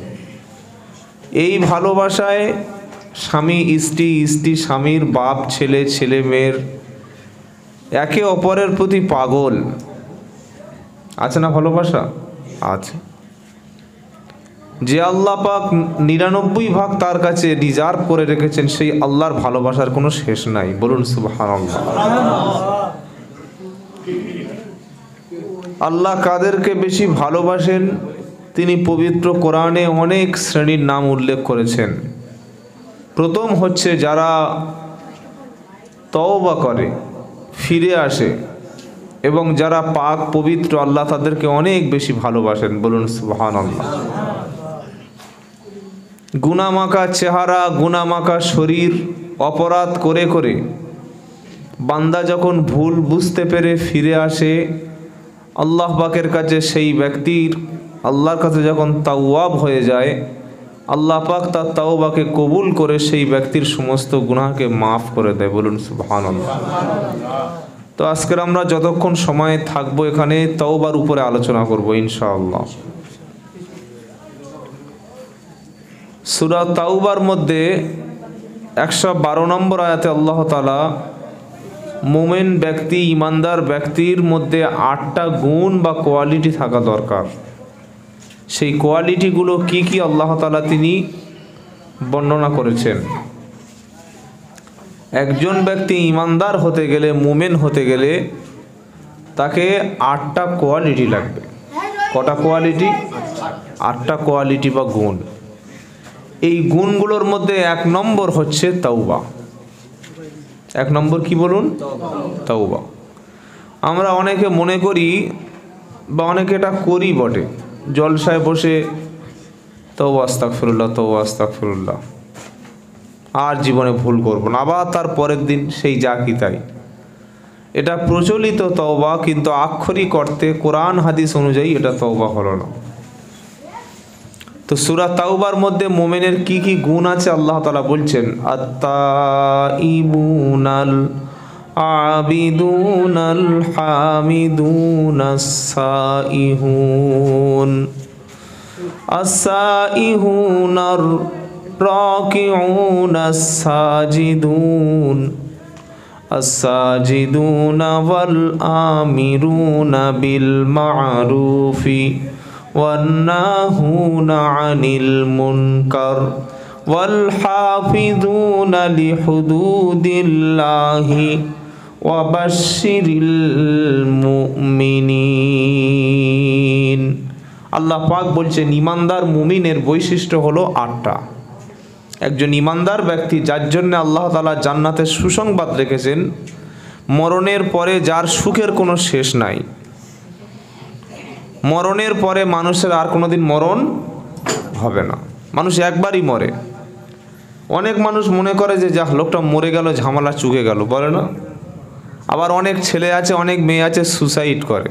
এই ভালোবাসায় স্বামী স্ত্রী, স্ত্রী স্বামীর, বাপ ছেলে, ছেলে মেয়ের একে অপরের প্রতি পাগল। আছে না ভালোবাসা? আছে। যে আল্লাহ পাক 99 ভাগ তার কাছে রিজার্ভ করে রেখেছেন, সেই আল্লাহর ভালোবাসার কোনো শেষ নাই। বলুন সুবহানাল্লাহ। আল্লাহ কাদেরকে বেশি ভালোবাসেন তিনি পবিত্র কোরআনে অনেক শ্রেণীর নাম উল্লেখ করেছেন। প্রথম হচ্ছে যারা তওবা করে, ফিরে আসে, এবং যারা পাক পবিত্র, আল্লাহ তাদেরকে অনেক বেশি ভালোবাসেন। বলুন সুবহানাল্লাহ। গুনামাখা চেহারা, গুনামাখা শরীর, অপরাধ করে করে বান্দা যখন ভুল বুঝতে পেরে ফিরে আসে আল্লাহ পাকের কাছে, সেই ব্যক্তির আল্লাহর কাছে যখন তাওয়াব হয়ে যায়, আল্লাহ পাক তার তাওবাকে কবুল করে সেই ব্যক্তির সমস্ত গুনাহকে মাফ করে দেয়। বলুন সুবহানাল্লাহ। তো আজকের আমরা যতক্ষণ সময় থাকবো এখানে তাওবার উপরে আলোচনা করব ইনশাআল্লাহ। সূরা তাওবার মধ্যে 112 নম্বর আয়াতে আল্লাহ তাআলা মুমিন ব্যক্তি, ইমানদার ব্যক্তির মধ্যে 8টা গুণ বা কোয়ালিটি থাকা দরকার। সেই কোয়ালিটিগুলো কি কি আল্লাহ তাআলা তিনি বর্ণনা করেছেন। একজন ব্যক্তি ইমানদার হতে গেলে, মুমিন হতে গেলে তাকে 8টা কোয়ালিটি লাগবে। কটা কোয়ালিটি? 8টা কোয়ালিটি বা গুণ। এই গুণগুলোর মধ্যে 1 নম্বর হচ্ছে তওবা। 1 নম্বর কি বলুন? তওবা। আমরা অনেকে মনে করি বা অনেকে এটা করি বটে, জলসায় বসে তওবা আস্তাগফিরুল্লাহ, তওবা আস্তাগফিরুল্লাহ, আর জীবনে ভুল করব না, আবার তার পরের দিন সেই যা কি তাই। এটা প্রচলিত তওবা, কিন্তু আক্ষরিক অর্থে কোরআন হাদিস অনুযায়ী এটা তওবা হলো না। তো সূরা তাওবার মধ্যে মুমিনের কি কি গুণ আছে আল্লাহ তাআলা বলছেন, আত-তাইবুনাল আবিদুনাল হামিদুনাস সাইহুন আস-সাইহুনার রাকিউনাস সাজিদুন আস-সাজিদুনা ওয়াল আমিরুনা বিল মা'রুফি والناهون عن المنكر والحافظون لحدود الله وبشر المؤمنين। আল্লাহ পাক বলছেন ইমানদার মুমিনের বৈশিষ্ট্য হলো 8টা। একজন ইমানদার ব্যক্তি, যার জন্য আল্লাহ তাআলা জান্নাতের সুসংবাদ রেখেছেন, মরণের পরে যার সুখের কোনো শেষ নাই। মরণের পরে মানুষের আর কোনোদিন মরণ হবে না, মানুষ একবারই মরে। অনেক মানুষ মনে করে যে যা লোকটা মরে গেল, ঝামেলা চুকে গেল, বলে না? আবার অনেক ছেলে আছে, অনেক মেয়ে আছে সুসাইড করে,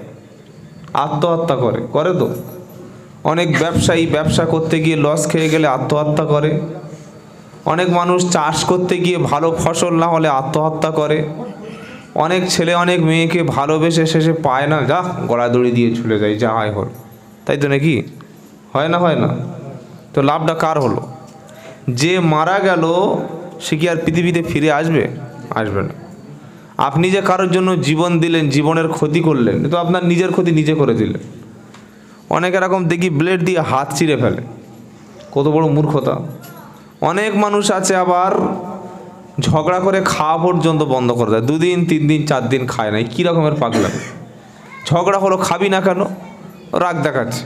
আত্মহত্যা করে তো। অনেক ব্যবসায়ী ব্যবসা করতে গিয়ে লস খেয়ে গেলে আত্মহত্যা করে। অনেক মানুষ চাষ করতে গিয়ে ভালো ফসল না হলে আত্মহত্যা করে। অনেক ছেলে অনেক মেয়েকে ভালোবেসে শেষে পায় না, যা গলা দড়ি দিয়ে চলে যায়, যা হয় হল, তাই তো নাকি? হয় না? তো লাভটা কার হলো? যে মারা গেল সে কি আর পৃথিবীতে ফিরে আসবে? আসবে না। আপনি যে কারোর জন্য জীবন দিলেন, জীবনের ক্ষতি করলেন, তো আপনার নিজের ক্ষতি নিজে করে দিলেন। অনেক এরকম দেখি ব্লেড দিয়ে হাত চিরে ফেলে, কত বড় মূর্খতা। অনেক মানুষ আছে আবার ঝগড়া করে খাওয়া পর্যন্ত বন্ধ করে দেয়, 2 দিন 3 দিন 4 দিন খায় না। কী রকমের পাগলা! ঝগড়া হলো, খাবি না কেন? রাগ দেখাচ্ছে।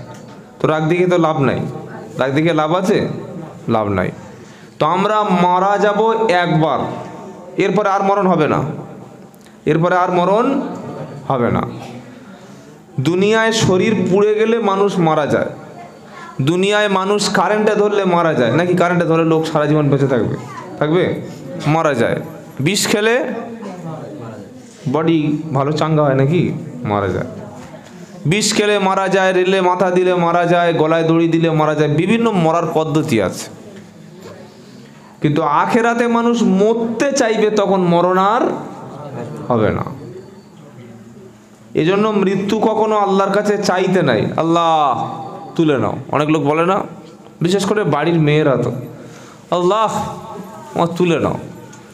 তো রাগ দেখে তো লাভ নাই, রাগ দেখে লাভ আছে? লাভ নাই। তো আমরা মারা যাব একবার, এরপরে আর মরণ হবে না, এরপরে আর মরণ হবে না। দুনিয়ায় শরীর পুড়ে গেলে মানুষ মারা যায়, দুনিয়ায় মানুষ কারেন্টে ধরলে মারা যায়, নাকি কারেন্টে ধরলে লোক সারা জীবন বেঁচে থাকবে? মারা যায়। বিষ খেলে বডি ভালো চাঙ্গা হয়, নাকি? মারা যায়। বিষ খেলে মারা যায়, রেলে মাথা দিলে মারা যায়, গলায় দড়ি দিলে মারা যায়, বিভিন্ন মরার পদ্ধতি আছে। কিন্তু আখেরাতে মানুষ মরতে চাইবে, তখন মরণ আর হবে না। এজন্য মৃত্যু কখনো আল্লাহর কাছে চাইতে নাই, আল্লাহ তুলে নাও। অনেক লোক বলে না, বিশেষ করে বাড়ির মেয়েরা, তো আল্লাহ তুলে নাও।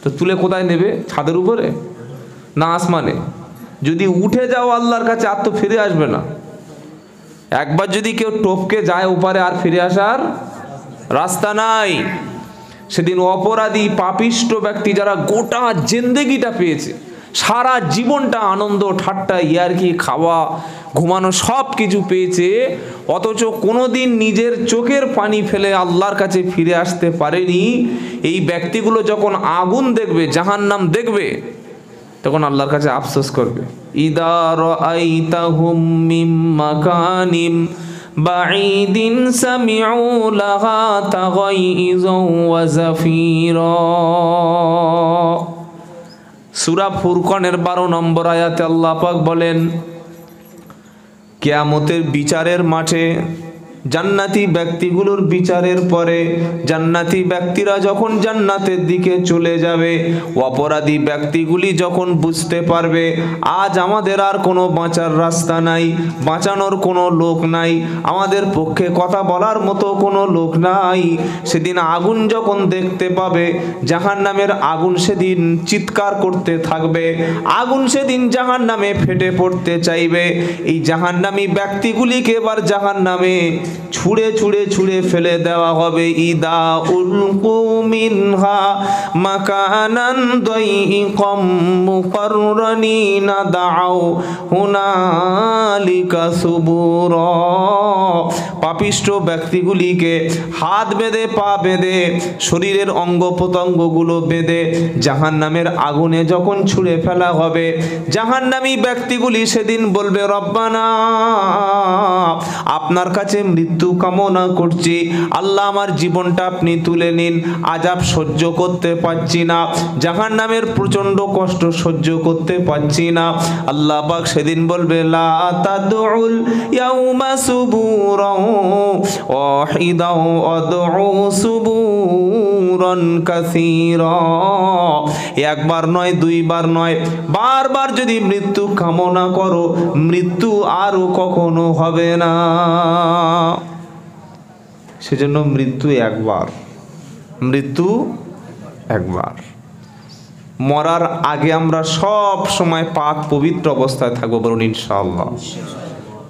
তো তুলে কোথায় নেবে? ছাদের উপরে না আসমানে? যদি উঠে যাও আল্লাহর কাছে, আর তো ফিরে আসবে না। একবার যদি কেউ টপকে যায় ওপারে, আর ফিরে আসার রাস্তা নাই। সেদিন অপরাধী পাপিষ্ট ব্যক্তি, যারা গোটা জিন্দেগিটা পেয়েছে, সারা জীবনটা আনন্দ ঠাট্টা ইয়ার্কি খাওয়া ঘুমানো সব কিছু পেয়েছে, অথচ কোনোদিন নিজের চোখের পানি ফেলে আল্লাহর কাছে ফিরে আসতে পারেনি, এই ব্যক্তিগুলো যখন আগুন দেখবে, জাহান্নাম দেখবে, তখন আল্লাহর কাছে আফসোস করবে। ইদা রাআইতাহুম মিন মাকানিম বাঈদিন সামিউ লাহা তাগাইযা ওয়া জাফীরা। সূরা ফুরকানের 12 নম্বর আয়াতে আল্লাহ পাক বলেন, কিয়ামতের বিচারের মাঠে জান্নাতি ব্যক্তিগুলোর বিচারের পরে জান্নাতি ব্যক্তিরা যখন জান্নাতের দিকে চলে যাবে, অপরাধী ব্যক্তিগুলি যখন বুঝতে পারবে আজ আমাদের আর কোনো বাঁচার রাস্তা নাই, বাঁচানোর কোনো লোক নাই, আমাদের পক্ষে কথা বলার মতো কোনো লোক নাই, সেদিন আগুন যখন দেখতে পাবে, জাহান্নামের আগুন সেদিন চিৎকার করতে থাকবে, আগুন সেদিন জাহান্নামে ফেটে পড়তে চাইবে। এই জাহান্নামী ব্যক্তিগুলিকে এবার জাহান্নামে ছুঁড়ে ছুঁড়ে ছুঁড়ে ফেলে দেওয়া হবে। ইদা উলকু মিনহা মাকানান দাইকাম মুকাররানিনা দাউ হুনালিকা সুবুরা। পাপিষ্ঠ ব্যক্তিগুলিকে হাত বেঁধে পা বেঁধে শরীরের অঙ্গ প্রত্যঙ্গগুলো বেঁধে জাহান্নামের আগুনে যখন ছুঁড়ে ফেলা হবে, জাহান্নামী ব্যক্তিগুলি সেদিন বলবে, রব্বানা, আপনার কাছে মৃত্যু কামনা করছি, আল্লাহ আমার জীবনটা আপনি তুলে নিন, আযাব সহ্য করতে পারছি না, জাহান্নামের প্রচন্ড কষ্ট সহ্য করতে পারছি না। আল্লাহ পাক সেদিন বলবে, লা তাদউল ইয়াউমা সুবুরাও ওয়াহিদাও আদউ সুবুরান কাসীরা। একবার নয়, দুইবার নয়, বারবার যদি মৃত্যু কামনা করো, মৃত্যু আরো কখনো হবে না। সেজন্য মৃত্যু একবার, মৃত্যু একবার। মরার আগে আমরা সব সময় পাক পবিত্র অবস্থায় থাকবো, বলুন ইনশাআল্লাহ।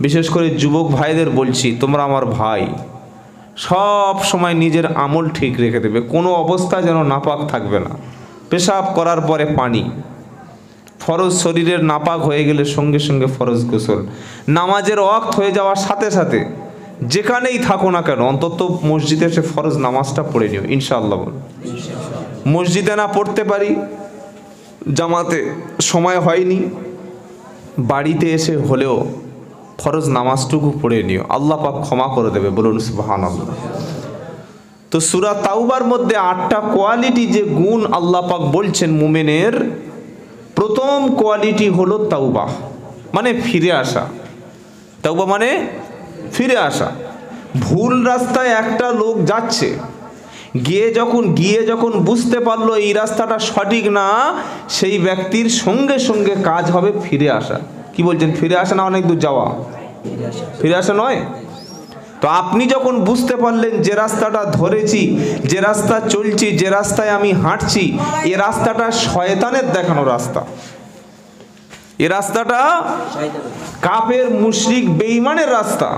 বিশেষ করে যুবক ভাইদের বলছি, তোমরা আমার ভাই, সব সময় নিজের আমল ঠিক রেখে দেবে, কোনো অবস্থা যেন নাপাক থাকবে না। পেশাব করার পরে পানি, ফরজ শরীরের নাপাক হয়ে গেলে সঙ্গে সঙ্গে ফরজ গোসল, নামাজের ওয়াক্ত হয়ে যাওয়ার সাথে সাথে যেখানেই থাকো না কেন অন্তত মসজিদে এসে ফরজ নামাজটা পড়ে নিও ইনশাআল্লাহ। বল, মসজিদে না পড়তে পারি, জামাতে সময় হয়নি, বাড়িতে এসে হলেও ফরজ নামাজটুকু পড়ে নিও, আল্লাহ পাক ক্ষমা করে দেবে, বলুন সুবহানাল্লাহ। তো সূরা তাওবার মধ্যে 8টা কোয়ালিটি, যে গুণ আল্লাহ পাক বলছেন মুমিনের, প্রথম কোয়ালিটি হলো তাওবা, মানে ফিরে আসা। তাওবা মানে ফিরে আসা। ভুল রাস্তায় একটা লোক যাচ্ছে, গিয়ে যখন বুঝতে পারলো এই রাস্তাটা সঠিক না, সেই ব্যক্তির সঙ্গে সঙ্গে কাজ হবে ফিরে আসা। কি বলছেন? ফিরে আসা না অনেক দূর যাওয়া, ফিরে আসা নয়। তো আপনি যখন বুঝতে পারলেন যে রাস্তাটা ধরেছি, যে রাস্তা চলছি, যে রাস্তায় আমি হাঁটছি, এ রাস্তাটা শয়তানের দেখানো রাস্তা, এ রাস্তাটা কাফের মুশরিক বেঈমানের রাস্তা,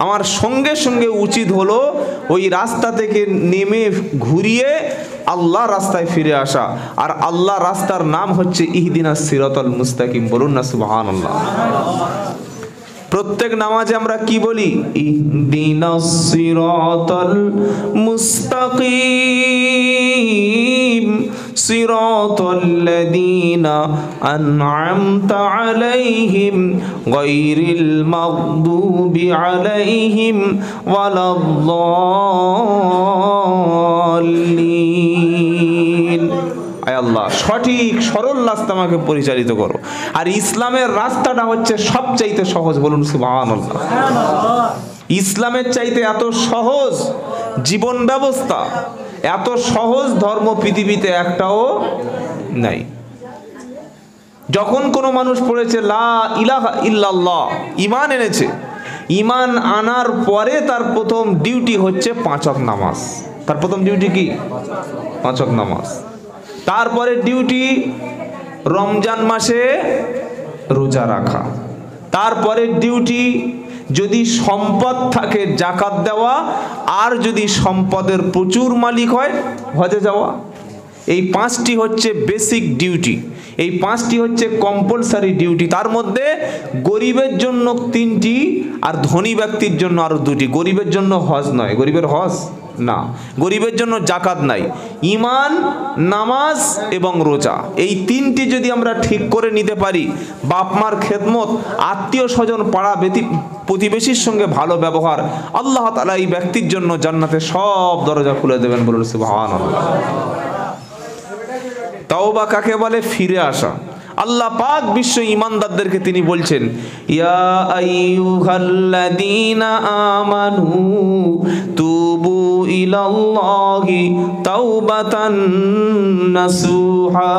আমার সঙ্গে সঙ্গে উচিত হলো ওই রাস্তা থেকে নেমে ঘুরিয়ে আল্লাহ রাস্তায় ফিরে আসা। আর আল্লাহ রাস্তার নাম হচ্ছে ইহদিনাস সিরাতাল মুস্তাকিম, বলুন না সুবহানাল্লাহ। প্রত্যেক নামাজে আমরা কি বলি? ইহদিনাস সিরাতাল মুস্তাকিম সিরাতাল্লাযীনা আন'আমতা আলাইহিম গায়রিল মাগদুবি আলাইহিম ওয়ালাদ-দাল্লিন। আয় আল্লাহ, সঠিক সরল রাস্তা আমাকে পরিচালিত করো। আর ইসলামের রাস্তাটা হচ্ছে সবচাইতে সহজ, বলুন সুবহানাল্লাহ। ইসলামের চাইতে এত সহজ জীবন ব্যবস্থা, এত সহজ ধর্ম পৃথিবীতে একটাও নাই। যখন কোনো মানুষ পড়েছে লা ইলাহা ইল্লাল্লাহ, ঈমান এনেছে, ঈমান আনার পরে তার প্রথম ডিউটি হচ্ছে 5 ওয়াক্ত নামাজ। তার প্রথম ডিউটি কি? 5 ওয়াক্ত নামাজ। তারপরে ডিউটি রমজান মাসে রোজা রাখা। তারপরে ডিউটি যদি সম্পদ থাকে যাকাত দেওয়া, আর যদি সম্পদের প্রচুর মালিক হয় হজে যাওয়া। এই 5টি হচ্ছে বেসিক ডিউটি, এই 5টি হচ্ছে কম্পালসারি ডিউটি। তার মধ্যে গরিবের জন্য 3টি আর ধনী ব্যক্তির জন্য আরো 2টি। গরিবের জন্য হজ নয়, গরিবের হজ না, গরিবের জন্য জাকাত নাই। ঈমান, নামাজ এবং রোজা, এই 3টি যদি আমরা ঠিক করে নিতে পারি, বাপ মার খেদমত, আত্মীয় স্বজন, পাড়া প্রতিবেশীর সঙ্গে ভালো ব্যবহার, আল্লাহ তাআলা এই ব্যক্তির জন্য জান্নাতে সব দরজা খুলে দেবেন, বলুন সুবহানাল্লাহ। তাওবা কাকে বলে? ফিরে আসা। আল্লাহ পাক বিশ্ব ঈমানদারদেরকে তিনি বলছেন, ইয়া আইয়ুহাল্লাযীনা আমানু তুবু ইলাল্লাহি তাওবাতান নাসুহা।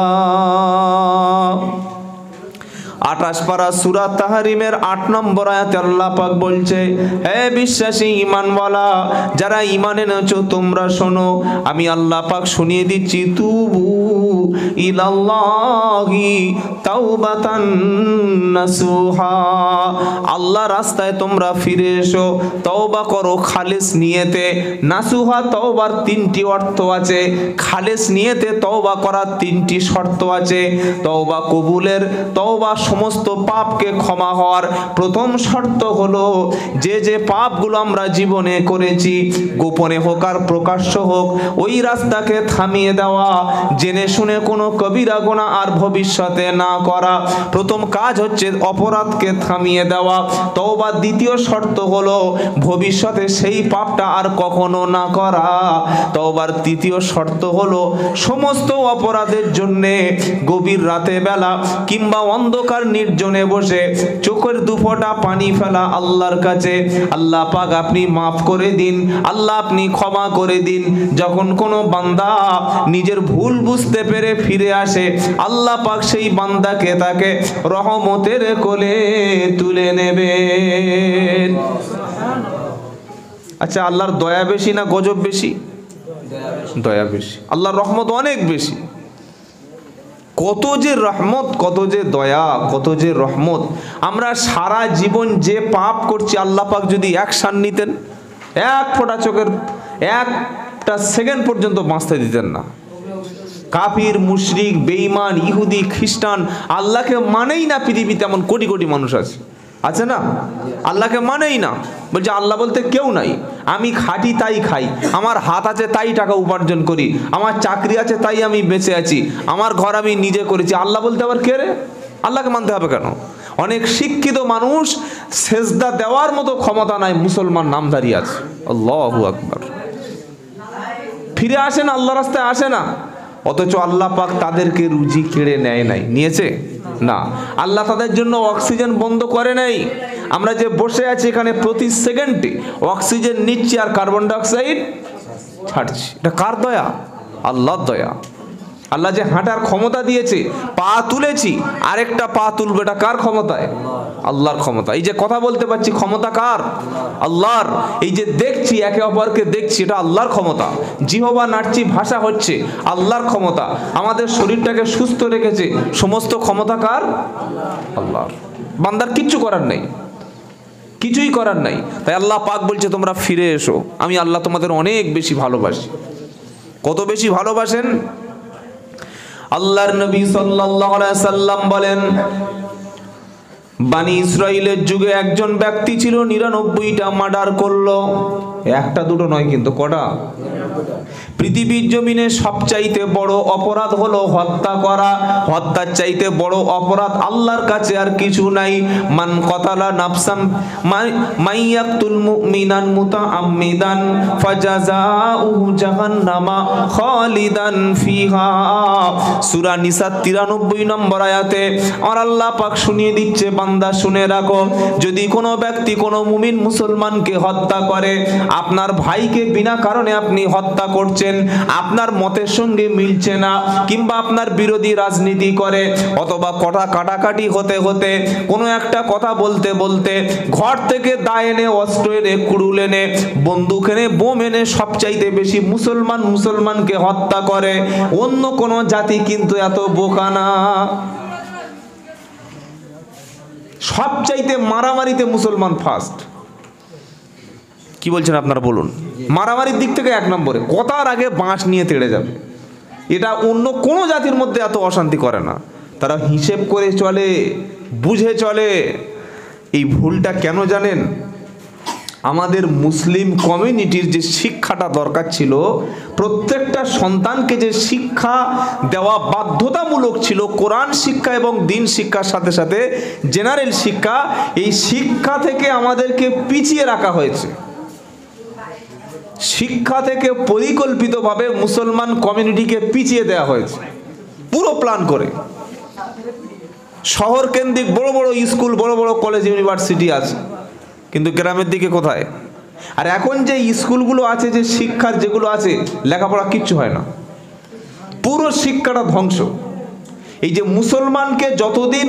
28 পারা সূরা তাহরিমের 8 নম্বর আয়াতে আল্লাহ পাক বলছে, হে বিশ্বাসী ঈমানওয়ালা যারা ঈমান এনেছো তোমরা শোনো, আমি আল্লাহ পাক শুনিয়ে দিচ্ছি, তুবু ইলাল্লাহি তাওবাতান নাসুহা, আল্লাহ রাস্তায় তোমরা ফিরে এসো, তওবা করো খালিস নিয়তে। নাসুহা তওবার 3টি অর্থ আছে, খালিস নিয়তে তওবা করার 3টি শর্ত আছে। তওবা কবুলের, তওবা সমস্ত পাপকে ক্ষমা হওয়ার প্রথম শর্ত হলো যে যে পাপগুলো আমরা জীবনে করেছি, গোপনে হোক আর প্রকাশ্য হোক, ওই রাস্তাকে থামিয়ে দেওয়া, জেনে শুনে কোনো কবিরা গুনাহ আর ভবিষ্যতে না করা। প্রথম কাজ হচ্ছে অপরাধকে থামিয়ে দেওয়া। তওবার দ্বিতীয় শর্ত হলো ভবিষ্যতে সেই পাপটা আর কখনো না করা। তওবার তৃতীয় শর্ত হলো সমস্ত অপরাধের জন্যে গভীর রাতে বেলা কিংবা অন্ধকার নির্জনে বসে চোখের দুফোঁটা পানি ফেলা আল্লাহর কাছে, আল্লাহ পাক আপনি মাফ করে দিন, আল্লাহ আপনি ক্ষমা করে দিন। যখন কোনো বান্দা নিজের ভুল বুঝতে পেরে ফিরে আসে, আল্লাহ পাক সেই বান্দাকে তাকে রহমতের কোলে তুলে নেবেন। আচ্ছা, আল্লাহর দয়া বেশি না গজব বেশি? দয়া বেশি। আল্লাহর রহমত অনেক বেশি। কত যে রহমত, কত যে দয়া, কত যে রহমত। আমরা সারা জীবন যে পাপ করছি, আল্লাহ পাক যদি অ্যাকশন নিতেন, এক ফোঁটা চোখের একটা সেকেন্ড পর্যন্ত বাঁচতে দিতেন না। কাফির, মুশরিক, বেঈমান, ইহুদি, খ্রিস্টান আল্লাহকে মানেই না। পৃথিবীতে এমন কোটি কোটি মানুষ আছে না, আল্লাহকে মানেই না। বলছে আল্লাহ বলতে কেউ নাই, আমি খাটি তাই খাই, আমার হাত আছে তাই টাকা উপার্জন করি, আমার চাকরি আছে তাই আমি বেঁচে আছি, আমার ঘর আমি নিজে করেছি। আল্লাহ বলতে আবার কে রে? আল্লাহকে মানতে হবে কেন? অনেক শিক্ষিত মানুষ সেজদা দেওয়ার মতো ক্ষমতা নাই, মুসলমান নামধারী আছে। আল্লাহু আকবার। ফিরে আসে না, আল্লাহ রাস্তায় আসে না, অথচ আল্লাহ পাক তাদেরকে রুজি কেড়ে নেয় নাই, নিয়েছে না। আল্লাহ তাদের জন্য অক্সিজেন বন্ধ করে নাই। আমরা যে বসে আছি এখানে প্রতি সেকেন্ডে অক্সিজেন নিচ্ছি আর কার্বন ডাইঅক্সাইড ছাড়ছি। এটা কার দয়া? আল্লাহর দয়া। আল্লাহ যে হাঁটার ক্ষমতা দিয়েছে, পা তুলেছি, আরেকটা পা তুলবে, এটা কার ক্ষমতায়? আল্লাহর ক্ষমতা। এই যে কথা বলতে পারছি, ক্ষমতা কার? আল্লাহর। এই যে দেখছি, একে অপরকে দেখছি, এটা আল্লাহর ক্ষমতা। জিহ্বা নাড়ছি, ভাষা হচ্ছে, আল্লাহর ক্ষমতা। আমাদের শরীরটাকে সুস্থ রেখেছে, সমস্ত ক্ষমতা কার? আল্লাহর। বান্দার কিচ্ছু করার নেই, কিছুই করার নাই। তাই আল্লাহ পাক বলছে তোমরা ফিরে এসো, আমি আল্লাহ তোমাদের অনেক বেশি ভালোবাসি। কত বেশি ভালোবাসেন? আল্লাহর নবী সাল্লাল্লাহু আলাইহি সাল্লাম বলেন, বানি ইসরাইলের যুগে একজন ব্যক্তি ছিল 99টা মার্ডার করলো। একটা দুটো নয় কিন্তু, কটা? পৃথিবীর জমিনে সবচাইতে বড় অপরাধ হলো হত্যা করা। হত্যার চাইতে বড় অপরাধ আল্লাহর কাছে আর কিছু নাই। মান কতালা নাফসাম মাইয়াকতুল মুমিনান মুতাআম্মিদান ফাজাযাউহু জাহান্নামা খালিদান ফিহা। সূরা নিসা 93 নম্বর আয়াতে আর আল্লাহ পাক শুনিয়ে দিচ্ছে, বান্দা শুনে রাখো, যদি কোনো ব্যক্তি কোনো মুমিন মুসলমানকে হত্যা করে, আপনার ভাইকে বিনা কারণে আপনি হত্যা করছেন, আপনার মতের সঙ্গে মিলছে না, কিংবা আপনার বিরোধী রাজনীতি করে, অথবা কথা কাটাকাটি হতে হতে, কোনো একটা কথা বলতে বলতে ঘর থেকে দা এনে, অস্ত্র এনে, কুড়ুল এনে, বন্দুক এনে, বোম এনে সবচাইতে বেশি মুসলমানকে হত্যা করে। অন্য কোন জাতি কিন্তু এত বোকা না। সবচাইতে মারামারিতে মুসলমান ফার্স্ট। কি বলছেন আপনারা বলুন? মারামারির দিক থেকে 1 নম্বরে, কথার আগে বাঁশ নিয়ে তেড়ে যাবে। এটা অন্য কোনো জাতির মধ্যে এত অশান্তি করে না। তারা হিসেব করে চলে, বুঝে চলে। এই ভুলটা কেন জানেন? আমাদের মুসলিম কমিউনিটির যে শিক্ষাটা দরকার ছিল, প্রত্যেকটা সন্তানকে যে শিক্ষা দেওয়া বাধ্যতামূলক ছিল, কোরআন শিক্ষা এবং দ্বীন শিক্ষার সাথে সাথে জেনারেল শিক্ষা, এই শিক্ষা থেকে আমাদেরকে পিছিয়ে রাখা হয়েছে। শিক্ষা থেকে পরিকল্পিতভাবে মুসলমান কমিউনিটিকে পিছিয়ে দেওয়া হয়েছে, পুরো প্ল্যান করে। শহর কেন্দ্রিক বড় বড় স্কুল, বড় বড় কলেজ, ইউনিভার্সিটি আছে, কিন্তু গ্রামের দিকে কোথায়? আর এখন যে স্কুলগুলো আছে, যে শিক্ষার যেগুলো আছে, লেখাপড়া কিচ্ছু হয় না, পুরো শিক্ষাটা ধ্বংস। এই যে মুসলমানকে যতদিন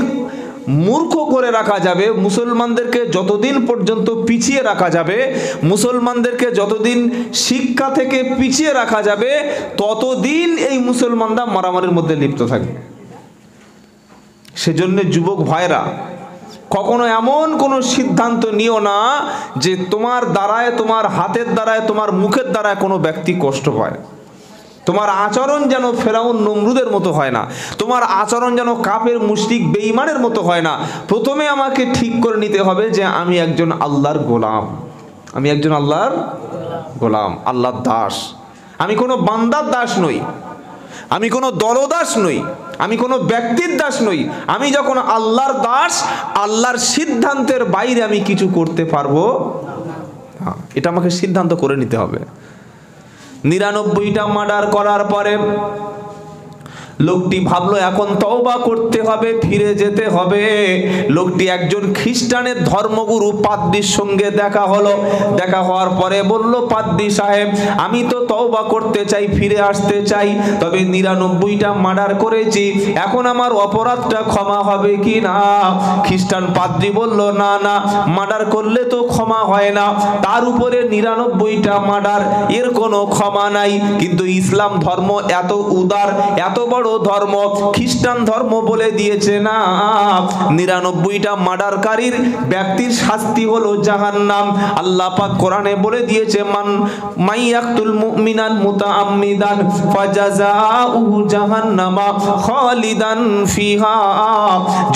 মূর্খ করে রাখা যাবে, মুসলমানদেরকে যতদিন পর্যন্ত পিছিয়ে রাখা যাবে, মুসলমানদেরকে যতদিন শিক্ষা থেকে পিছিয়ে রাখা যাবে, ততদিন এই মুসলমানরা মারামারির মধ্যে লিপ্ত থাকবে। সেজন্য যুবক ভাইরা, কখনো এমন কোনো সিদ্ধান্ত নিও না যে তোমার দ্বারায়, তোমার হাতের দ্বারায়, তোমার মুখের দ্বারায় কোনো ব্যক্তি কষ্ট পায়। তোমার আচরণ যেন ফেরাউন নমরুদের মতো হয় না, তোমার আচরণ যেন কাফের মুশরিক বেঈমানের মতো হয় না। প্রথমে আমাকে ঠিক করে নিতে হবে যে আমি একজন আল্লাহর গোলাম, আমি একজন আল্লাহর গোলাম, আল্লাহর দাস। আমি কোনো বান্দার দাস নই, আমি কোনো দলদাস নই, আমি কোনো ব্যক্তির দাস নই। আমি যখন আল্লাহর দাস, আল্লাহর সিদ্ধান্তের বাইরে আমি কিছু করতে পারবো না। এটা আমাকে সিদ্ধান্ত করে নিতে হবে। 99টা মার্ডার করার পরে লোকটি ভাবলো এখন তওবা করতে হবে, ফিরে যেতে হবে। লোকটি একজন খ্রিস্টানের ধর্মগুরু পাদ্রীর সঙ্গে দেখা হলো। দেখা হওয়ার পরে বলল, পাদ্রী সাহেব, আমি তো তওবা করতে চাই, ফিরে আসতে চাই, তবে 99টা মার্ডার করেছি, এখন আমার অপরাধটা ক্ষমা হবে কি না? খ্রিস্টান পাদ্রী বলল, না না, মার্ডার করলে তো ক্ষমা হয় না, তার উপরে 99টা মার্ডার, এর কোনো ক্ষমা নাই। কিন্তু ইসলাম ধর্ম এত উদার, এত বড় ধর্ম, খ্রিস্টান ধর্ম বলে দিয়েছে না, 99টা মার্ডারকারীর ব্যক্তির শাস্তি হলো জাহান্নাম। আল্লাহ পাক কোরআনে বলে দিয়েছে, মাইয়াকতুল মুমিনান মুতাআম্মিদান ফাজাযাউহু জাহান্নামা খালিদান ফিহা।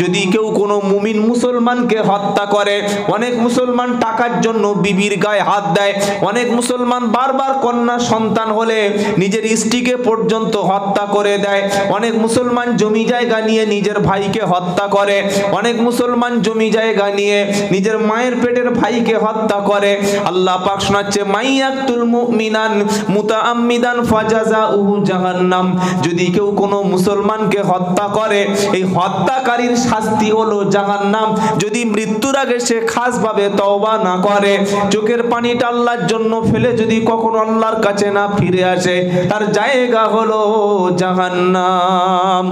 যদি কেউ কোনো মুমিন মুসলমানকে হত্যা করে, অনেক মুসলমান টাকার জন্য বিবির গায়ে হাত দেয়, অনেক মুসলমান বারবার কন্যা সন্তান হলে নিজের স্ত্রীকে পর্যন্ত হত্যা করে দেয়, অনেক মুসলমান জমি জায়গা নিয়ে নিজের ভাইকে হত্যা করে, অনেক মুসলমান জমি জায়গা নিয়ে নিজের মায়ের পেটের ভাইকে হত্যা করে। আল্লাহ পাক শোনাচ্ছে, মাইয়াকতুল মুমিনান মুতাআম্মিদান ফাজাযাউহু জাহান্নাম। যদি কেউ কোনো মুসলমানকে হত্যা করে, এই হত্যাকারীর শাস্তি হলো জাহান্নাম। যদি মৃত্যুর আগে সে খাসভাবে তওবা না করে, চোখের পানিটা আল্লাহর জন্য ফেলে যদি কখনো আল্লাহর কাছে না ফিরে আসে, তার জায়গা হলো জাহান্নাম।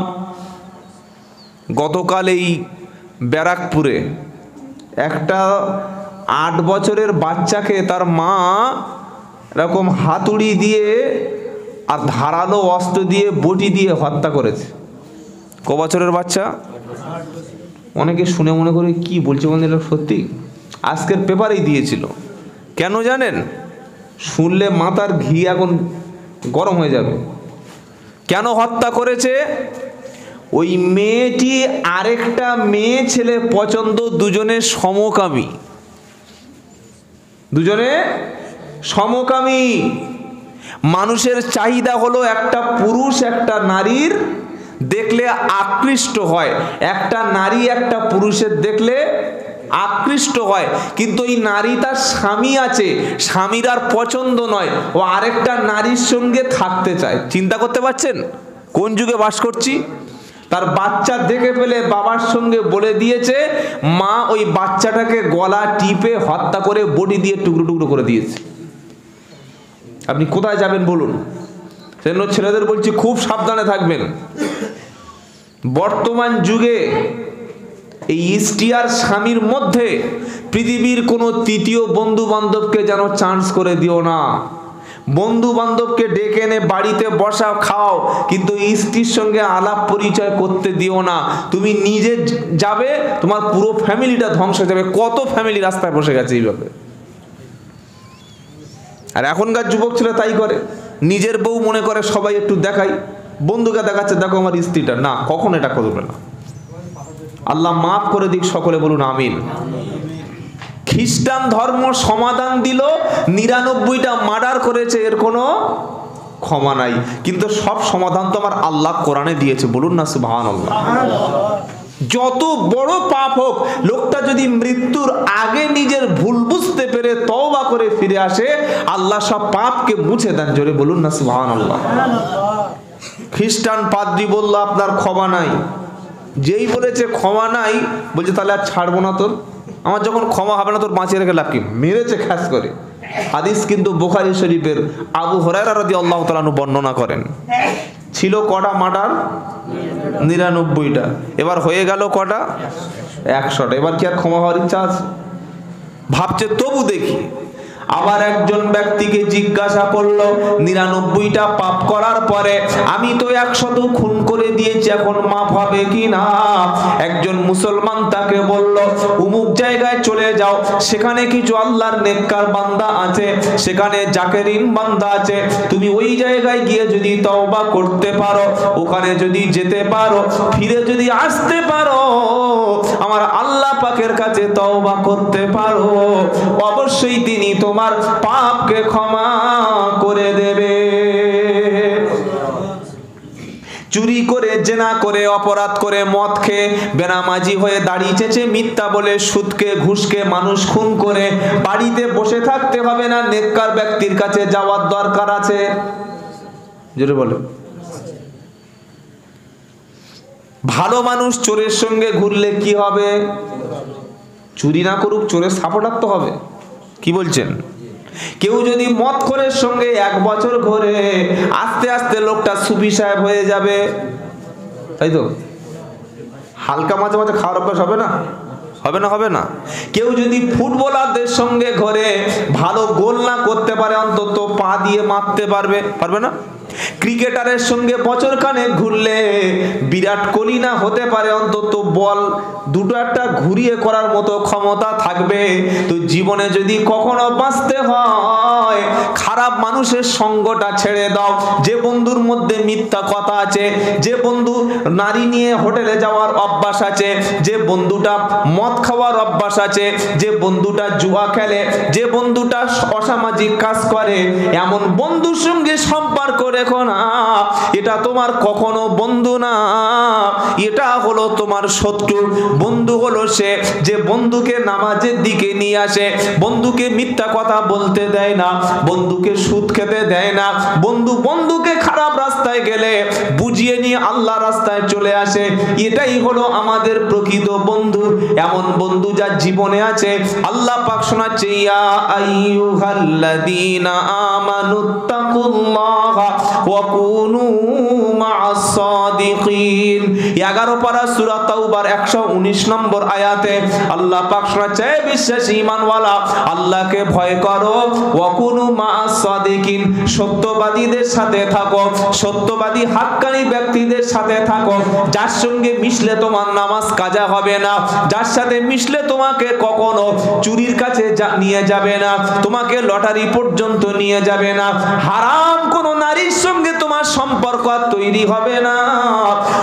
গতকাল এই ব্যারাকপুরে একটা 8 বছরের বাচ্চাকে তার মা এরকম হাতুড়ি দিয়ে আর ধারালো অস্ত্র দিয়ে বটি দিয়ে হত্যা করেছে। ক বছরের বাচ্চা? অনেকে শুনে মনে করে কি বলছে, বলছে এটা সত্যি। আজকের পেপারেই দিয়েছিল। কেন জানেন? শুনলে মাথার ঘি এখন গরম হয়ে যাবে। কেন হত্যা করেছে? ওই মেয়েটি আরেকটা মেয়ে ছেলে পছন্দ, দুজনে সমকামী, দুজনে সমকামী। মানুষের চাহিদা হলো একটা পুরুষ একটা নারীর দেখলে আকৃষ্ট হয়, একটা নারী একটা পুরুষের দেখলে আকৃষ্ট হয়। কিন্তু এই নারী তার স্বামী আছে, স্বামীর আর পছন্দ নয়, ও আরেকটা নারীর সঙ্গে থাকতে চায়। চিন্তা করতে পারছেন কোন যুগে বাস করছি? তার বাচ্চা দেখে ফেলে বাবার সঙ্গে বলে দিয়েছে, মা ওই বাচ্চাটাকে গলা টিপে হত্যা করে বডি দিয়ে টুকরো টুকরো করে দিয়েছে। আপনি কোথায় যাবেন বলুন? সেজন্য ছেলেদের বলছি, খুব সাবধানে থাকবেন। বর্তমান যুগে এই স্ত্রী আর স্বামীর মধ্যে পৃথিবীর কোনো তৃতীয় বন্ধু বান্ধবকে যেন চান্স করে দিও না। বন্ধু বান্ধবকে ডেকে এনে বাড়িতে বসা খাও, কিন্তু স্ত্রীর সঙ্গে আলাপ পরিচয় করতে দিও না। তুমি নিজে যাবে, তোমার পুরো ফ্যামিলিটা ধ্বংস হয়ে যাবে। কত ফ্যামিলি রাস্তায় বসে গেছে এইভাবে। আর এখনকার যুবক ছেলে তাই করে, নিজের বউ মনে করে সবাই একটু দেখাই, বন্ধুকে দেখাচ্ছে দেখো আমার স্ত্রীটা। না, কখন এটা করবে না। আল্লাহ মাফ করে দিক, সকলে বলুন আমিন। খ্রিস্টান ধর্ম সমাধান দিল, 99টা মার্ডার করেছে, এর কোনো ক্ষমা নাই। কিন্তু সব সমাধান তো আমার আল্লাহ কোরআনে দিয়েছে, বলুন না সুবহানাল্লাহ। যত বড় পাপ হোক, লোকটা যদি মৃত্যুর আগে নিজের ভুল বুঝতে পেরে তওবা করে ফিরে আসে, আল্লাহ সব পাপকে মুছে দেন। জোরে বলুন না সুবহানাল্লাহ। খ্রিস্টান পাদ্রী বলল আপনার ক্ষমা নাই। যেই বলেছে ক্ষমা নাই, বলছে তাহলে আর ছাড়বো না তোর, আমার যখন ক্ষমা হবে না তোর বাঁচিয়ে রেখে লাভ কি? মেরেছে খাস করে। হাদিস কিন্তু বুখারী শরীফের, আবু হুরায়রা রাদিয়াল্লাহু তাআলা আনহু বর্ণনা করেন। ছিল কটা মার্ডার? 99টা। এবার হয়ে গেল কটা? 100টা। এবার কি আর ক্ষমা হওয়ার ইচ্ছা আছে? ভাবছে তবু দেখি। আবার একজন ব্যক্তিকে জিজ্ঞাসা করলো, 99টা পাপ করার পরে আমি তো 100 খুন করে দিয়েছি, এখন মাফ হবে কি না? একজন মুসলমান তাকে বলল, অমুক জায়গায় চলে যাও, সেখানে কিছু আল্লাহর নেককার বান্দা আছে, সেখানে জাকেরিন বান্দা আছে, তুমি ওই জায়গায় গিয়ে যদি তওবা করতে পারো, ওখানে যদি যেতে পারো, ফিরে যদি আসতে পারো, আমার আল্লাহ পাকের কাছে তওবা করতে পারো, অবশ্যই তিনি তোমার পাপকে ক্ষমা করে দেবে। চুরি করে, জেনা করে, অপরাধ করে, মদ খেয়ে, বেনামাজি হয়ে, দাড়ি চেঁচে, মিথ্যা বলে, সুদকে, ঘুষকে, মানুষ খুন করে বাড়িতে বসে থাকতে হবে না, নেককার ব্যক্তির কাছে যাওয়ার দরকার আছে। জোরে বলো। ভালো মানুষ চোরের সঙ্গে ঘুরলে কি হবে? চুরি না করুক, চোরের সাপোর্টার তো হবে। কি বলছেন? কেউ যদি মদখোরের সঙ্গে 1 বছর ঘুরে, আস্তে আস্তে লোকটা সুফি সাহেব হয়ে যাবে, তাই তো? হালকা মাঝে মাঝে খাওয়ার অভ্যাস হবে না? হবে না? হবে না? কেউ যদি ফুটবলারদের সঙ্গে ঘরে ভালো গোল না করতে পারে, অন্তত পা দিয়ে মারতে পারবে, পারবে না? ক্রিকেটারের সঙ্গে বছর খানে ঘুরলে বিরাট কোহলি না হতে পারে, অন্তত বল দুটো একটা ঘুরিয়ে করার মতো ক্ষমতা থাকবে। তো জীবনে যদি কখনো বাঁচতে হয়, খারাপ মানুষের সঙ্গটা ছেড়ে দাও। যে বন্ধুর মধ্যে মিথ্যা কথা আছে, যে বন্ধু নারী নিয়ে হোটেলে যাওয়ার অভ্যাস আছে, যে বন্ধুটা মদ খাওয়ার অভ্যাস আছে, যে বন্ধুটা জুয়া খেলে, যে বন্ধুটা অসামাজিক কাজ করে, এমন বন্ধুর সঙ্গে সম্পর্ক রেখো না। এটা তোমার কখনো বন্ধু না, এটা হলো তোমার শত্রু। বন্ধু হলো সে যে বন্ধুকে নামাজের দিকে নিয়ে আসে, বন্ধুকে মিথ্যা কথা বলতে দেয় না, বন্ধুকে সুদ খেতে দেয় না, বন্ধুকে খারাপ রাস্তায় গেলে বুঝিয়ে নিয়ে আল্লাহ রাস্তায় চলে আসে। এটাই হলো আমাদের প্রকৃত বন্ধু। এমন বন্ধু যার জীবনে আছে, আল্লাহ পাক শোনাচ্ছে, ইয়া আইয়ুহাল্লাযীনা আমানুত্তাকুল্লাহা ওয়া কুনু মা'আস সাদিকিন। 11 পারা সূরা তাওবার 119 নম্বর আয়াতে আল্লাহ পাক শোনাচ্ছে, বিশ্বাসী ঈমানওয়ালা, আল্লাহকে ভয় করো, ওয়া কুনু মা'আস সাদিকিন, সত্যবাদীদের সাথে থাকো, সত্যবাদী হাক্কানি ব্যক্তিদের সাথে থাকো, যার সঙ্গে মিশলে তোমার নামাজ কাজা হবে না, যার সাথে মিশলে তোমাকে কখনো চুরির কাছে নিয়ে যাবে না, তোমাকে লটারি পর্যন্ত নিয়ে যাবে না, হারাম কোন নারীর সঙ্গে তোমার সম্পর্ক তৈরি হবে না।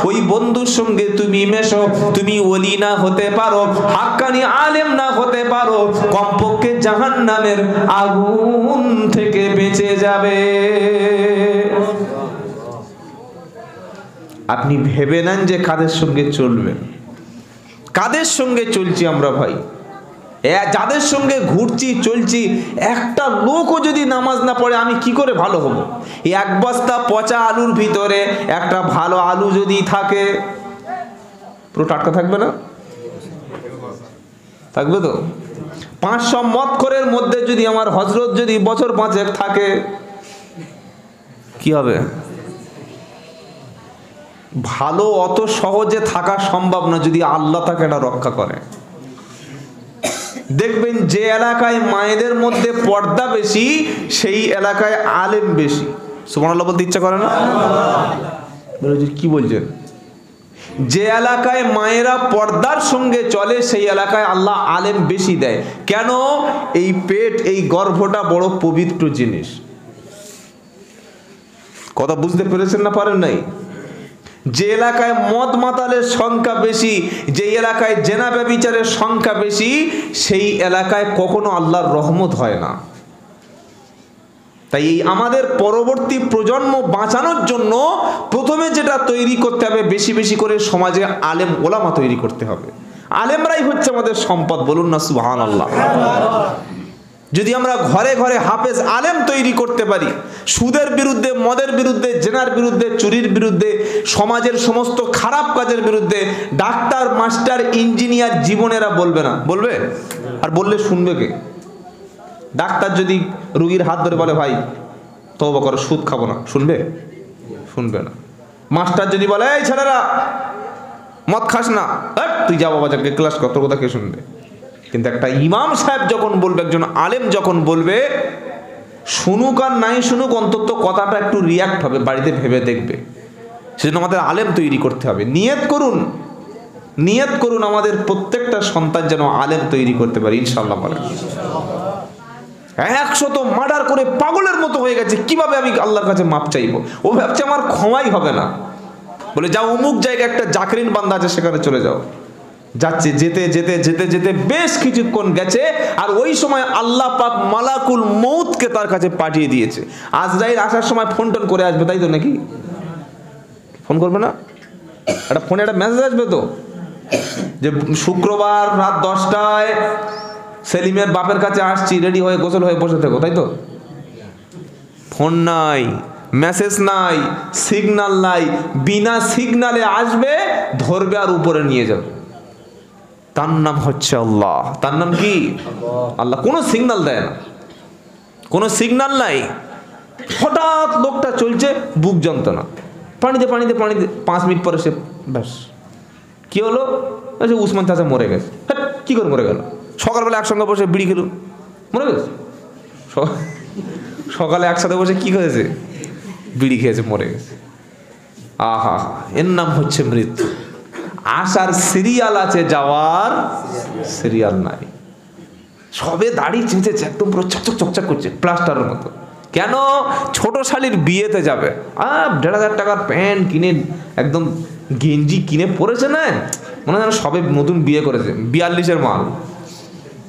ওই বন্ধুর সঙ্গে তুমি মেশো, তুমি ওলি না হতে পারো, হাক্কানি আলেম না হতে পারো, কমপক্ষে জাহান্নামের আগুন থেকে বেঁচে যাবে। আপনি ভেবে নেন যে কাদের সঙ্গে চলবেন, কাদের সঙ্গে চলছি আমরা ভাই। যাদের সঙ্গে ঘুরছি চলছি, একটা লোকও যদি নামাজ না পড়ে আমি কি করে ভালো হব? 1 বস্তা পচা আলুর ভিতরে একটা ভালো আলু যদি থাকে, পুরো টাটকা থাকবে না? থাকবে তো? 500 মদখোরের মধ্যে যদি আমার হযরত যদি বছর 5 থাকে, কি হবে? ভালো অত সহজে থাকা সম্ভব না যদি আল্লাহ তাকে এটা রক্ষা করে। দেখবেন যে এলাকায় মায়েদের মধ্যে পর্দা বেশি, সেই এলাকায় আলেম বেশি। সুবহানাল্লাহ বলতে ইচ্ছা করে না? কি বলছেন? যে এলাকায় মায়েরা পর্দার সঙ্গে চলে, সেই এলাকায় আল্লাহ আলেম বেশি দেয়। কেন? এই পেট, এই গর্ভটা বড় পবিত্র জিনিস। কথা বুঝতে পেরেছেন না পারেন নাই? যে এলাকায় মদ মাতালের সংখ্যা বেশি, যে এলাকায় জেনা ব্যভিচারের সংখ্যা বেশি, সেই এলাকায় কখনো আল্লাহর রহমত হয় না। তাই আমাদের পরবর্তী প্রজন্ম বাঁচানোর জন্য প্রথমে যেটা তৈরি করতে হবে, বেশি বেশি করে সমাজে আলেম ওলামা তৈরি করতে হবে। আলেমরাই হচ্ছে আমাদের সম্পদ, বলুন না সুবহানাল্লাহ। যদি আমরা ঘরে ঘরে হাফেজ আলেম তৈরি করতে পারি, সুদের বিরুদ্ধে, মদের বিরুদ্ধে, জেনার বিরুদ্ধে, চুরির বিরুদ্ধে, সমাজের সমস্ত খারাপ কাজের বিরুদ্ধে ডাক্তার, মাস্টার, ইঞ্জিনিয়ার জীবনেরা বলবে না। বলবে? আর বললে শুনবে কে? ডাক্তার যদি রোগীর হাত ধরে বলে, ভাই তওবা করো, সুদ খাবো না, শুনবে? শুনবে না। মাস্টার যদি বলে এই ছেলেরা মদ খাস না, তুই যা বাবা যাকে ক্লাস কত কথা কে শুনবে। কিন্তু একটা ইমাম সাহেব যখন বলবে, একজন আলেম যখন বলবে, শুনুক আর নাই শুনুক, অন্তত কথাটা একটু রিয়াক্ট হবে, বাড়িতে ভেবে দেখবে। সেজন্য আমাদের আলেম তৈরি করতে হবে। নিয়ত করুন আমাদের প্রত্যেকটা সন্তান যেন আলেম তৈরি করতে পারে ইনশাআল্লাহ। বলেন 100 মার্ডার করে পাগলের মতো হয়ে গেছে, কিভাবে আমি আল্লাহর কাছে মাপ চাইবো? ও ভাবছে আমার ক্ষমাই হবে না। বলে যাও অমুক জায়গায় একটা জাকরিন বান্দা আছে, সেখানে চলে যাও। যাচ্ছে, যেতে যেতে যেতে যেতে বেশ কিছুক্ষণ গেছে, আর ওই সময় আল্লাহ পাক মালাকুল মউতকে তার কাছে পাঠিয়ে দিয়েছে। আজরাইল আসার সময় ফোন টোন করে আসবে, তাই তো নাকি? ফোন করবে না? একটা ফোনে একটা মেসেজ আসবে তো, যে শুক্রবার রাত 10টায় সেলিমের বাপের কাছে আসছি, রেডি হয়ে গোসল হয়ে বসে থেকো, তাই তো? ফোন নাই, মেসেজ নাই, সিগন্যাল নাই, বিনা সিগন্যালে আসবে, ধরবে আর উপরে নিয়ে যাবে। তার নাম হচ্ছে আল্লাহ। তার নাম কি? আল্লাহ। কোনো সিগন্যাল দেয় না, কোনো সিগন্যাল নাই। হঠাৎ লোকটা চলছে, বুক যন্ত্রণা, পানিতে 5 মিনিট পরে সে ব্যাস। কি হলো? উসমান চাচা মরে গেছে। কি করে মরে গেল? সকালবেলা একসঙ্গে বসে বিড়ি খেল, মরে গেছে। সকালে একসাথে বসে কি হয়েছে? বিড়ি খেয়েছে, মরে গেছে। আহা, এর নাম হচ্ছে মৃত্যু। আসার সিরিয়াল আছে, যাওয়ার সিরিয়াল নাই। সবে দাড়ি চেঁচেছে, একদম পুরো চকচক চকচক করছে, প্লাস্টারের মতো। কেন? ছোট শালির বিয়েতে যাবে, 1,500 টাকার প্যান্ট কিনে, একদম গেঞ্জি কিনে পরেছে, না মনে হয় সবে নতুন বিয়ে করেছে, 42-এর মাল।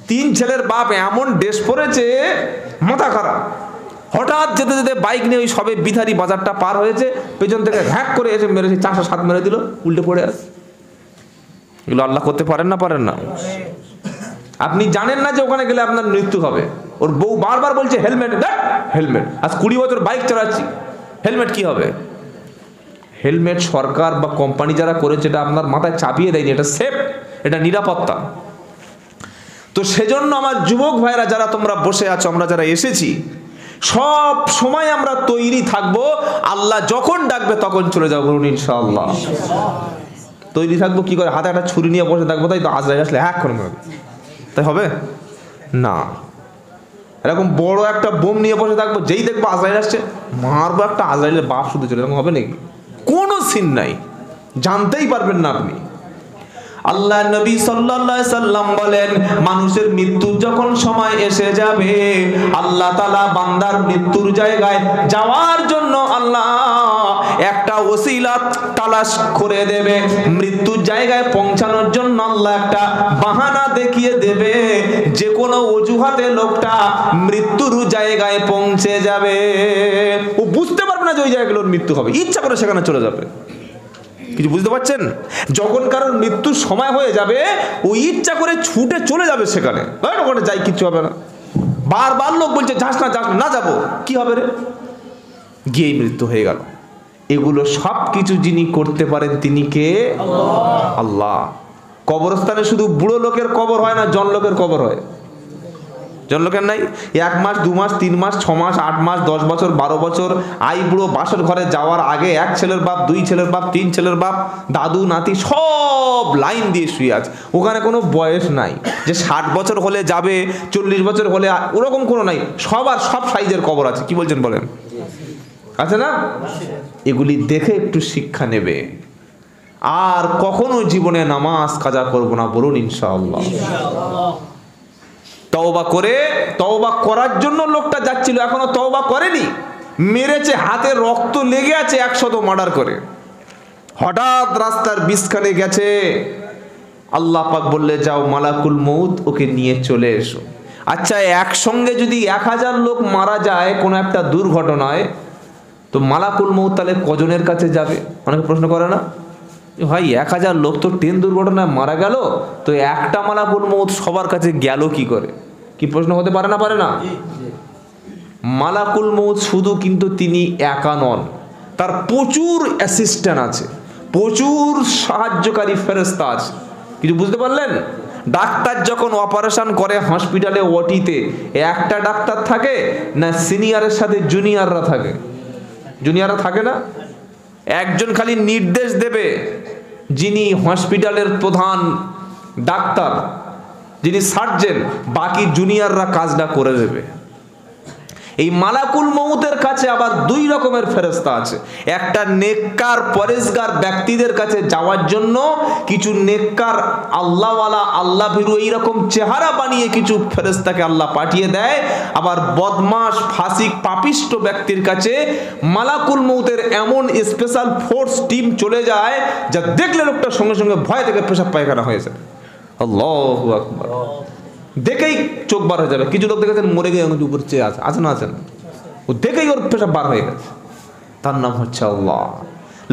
3 ছেলের বাপ এমন ড্রেস পরেছে, মাথা খারাপ। হঠাৎ যেতে যেতে বাইক নিয়ে ওই সবে বিথারি বাজারটা পার হয়েছে, পেছন থেকে হ্যাক করে এসে মেরেছে, 407 মেরে দিল, উল্টে পড়ে আছে। এগুলো আল্লাহ করতে পারেন না? পারেন না? আপনি জানেন না যে ওখানে গেলে আপনার মৃত্যু হবে। ওর বউ বারবার বলছে হেলমেট, হেলমেট। আজ 20 বছর বাইক চালাচ্ছি, হেলমেট কি হবে? হেলমেট সরকার বা কোম্পানি যারা করেছে, এটা আপনার মাথায় চাপিয়ে দেয়নি, এটা সেফ, এটা নিরাপত্তা। তো সেজন্য আমার যুবক ভাইরা যারা তোমরা বসে আছো, আমরা যারা এসেছি, সব সময় আমরা তৈরি থাকবো। আল্লাহ যখন ডাকবে তখন চলে যাবো, বলুন ইনশাআল্লাহ। তৈরি থাকবো কি করে? হাতে একটা ছুরি নিয়ে বসে থাকবো, তাই তো? আজরাইল আসলে হ্যাক করে মারবে, তাই হবে না? এরকম বড় একটা বোম নিয়ে বসে থাকবো, যেই দেখবো আজরাইল আসছে, মারবো একটা, আজরাইলের বাপ শুধু চলে, এরকম হবে নাকি? কোনো সিন নাই, জানতেই পারবেন না আপনি। আল্লাহ নবী সাল্লাল্লাহু আলাইহি সাল্লাম বলেন, মানুষের মৃত্যুর যখন সময় এসে যাবে, আল্লাহ তাআলা বান্দার মৃত্যুর জায়গায় যাওয়ার জন্য আল্লাহ একটা ওসিলা তালাশ করে দেবে। মৃত্যুর জায়গায় পৌঁছানোর জন্য আল্লাহ একটা বাহানা দেখিয়ে দেবে, যে কোনো অজুহাতে লোকটা মৃত্যুর জায়গায় পৌঁছে যাবে। ও বুঝতে পারবে না যে ওই জায়গাগুলোর মৃত্যু হবে, ইচ্ছা করে সেখানে চলে যাবে। কিছু বুঝতে পারছেন? যখন কারোর মৃত্যুর সময় হয়ে যাবে, ও ইচ্ছা করে ছুটে চলে যাবে সেখানে, ওখানে যাই কিচ্ছু হবে না। বারবার লোক বলছে যাস না, যাস না, যাবো, কি হবে রে? গিয়েই মৃত্যু হয়ে গেল। এগুলো সব কিছু যিনি করতে পারেন তিনি কে? আল্লাহ। কবরস্থানে শুধু বুড়ো লোকের কবর হয় না, জন লোকের কবর হয়। জন লোকের নাই? 1 মাস 2 মাস 3 মাস 6 মাস 8 মাস 10 বছর 12 বছর আই বুড়ো বাসর ঘরে যাওয়ার আগে 1 ছেলের বাপ, 2 ছেলের বাপ, 3 ছেলের বাপ, দাদু নাতি সব লাইন দিয়ে শুয়ে আছে। ওখানে কোনো বয়স নাই যে 60 বছর হলে যাবে, 40 বছর হলে, ওরকম কোনো নাই। সবার সব সাইজের কবর আছে। কি বলছেন বলেন? আছে না? এগুলি দেখে একটু শিক্ষা নেবে, আর কখনো জীবনে নামাজ কাজা করবো না, বলুন ইনশাআল্লাহ। তওবা করে, তওবা করার জন্য লোকটা যাচ্ছিল, এখনো তওবা করেনি, মেরেছে, হাতে রক্ত লেগে আছে 100 মার্ডার করে। হঠাৎ রাস্তার বিছখানে গেছে, আল্লাহ পাক বললে যাও মালাকুল মউত ওকে নিয়ে চলে এসো। আচ্ছা, একসঙ্গে যদি 1000 লোক মারা যায় কোনো একটা দুর্ঘটনায়, তো মালাকুল মউত তাহলে কজনের কাছে যাবে? অনেকে প্রশ্ন করে না, ভাই 1000 লোক তো ট্রেন দুর্ঘটনায় মারা গেল, তো একটা মালাকুল মউত সবার কাছে গেল কি করে? কি প্রশ্ন হতে পারে না? পারে না? মালাকুল মউত শুধু কিন্তু তিনি একা নন, তার প্রচুর অ্যাসিস্ট্যান্ট আছে, প্রচুর সাহায্যকারী ফেরেশতা আছে। কিছু বুঝতে পারলেন? ডাক্তার যখন অপারেশন করে হসপিটালে ওটিতে, একটা ডাক্তার থাকে না, সিনিয়রের সাথে জুনিয়ররা থাকে? জুনিয়ররা থাকে না? একজন খালি নির্দেশ দেবে, যিনি হসপিটালের প্রধান ডাক্তার, যিনি সার্জেন, বাকি জুনিয়ররা কাজটা করে দেবে। এই মালাকুল মউতের কাছে আবার দুই রকমের ফেরেশতা আছে। একটা নেককার পরেজগার ব্যক্তিদের কাছে যাওয়ার জন্য কিছু নেককার আল্লাহওয়ালা আল্লাহ ভীরু এইরকম চেহারা বানিয়ে কিছু ফেরেশতাকে আল্লাহ পাঠিয়ে দেয়। আবার বদমাশ ফাসিক পাপিষ্ট ব্যক্তির কাছে মালাকুল মউতের এমন স্পেশাল ফোর্স টিম চলে যায়, যা দেখলে লোকটা সঙ্গে সঙ্গে ভয় থেকে পেশাব পায়খানা হয়ে যায়। আল্লাহু আকবার, দেখেই চোখ বার হয়ে যাবে। কিছু লোক দেখেছেন মরে গিয়ে উপর চেয়ে আছে না, ও দেখেই ওর পেশাব বার হয়ে গেছে। তার নাম হচ্ছে আল্লাহ।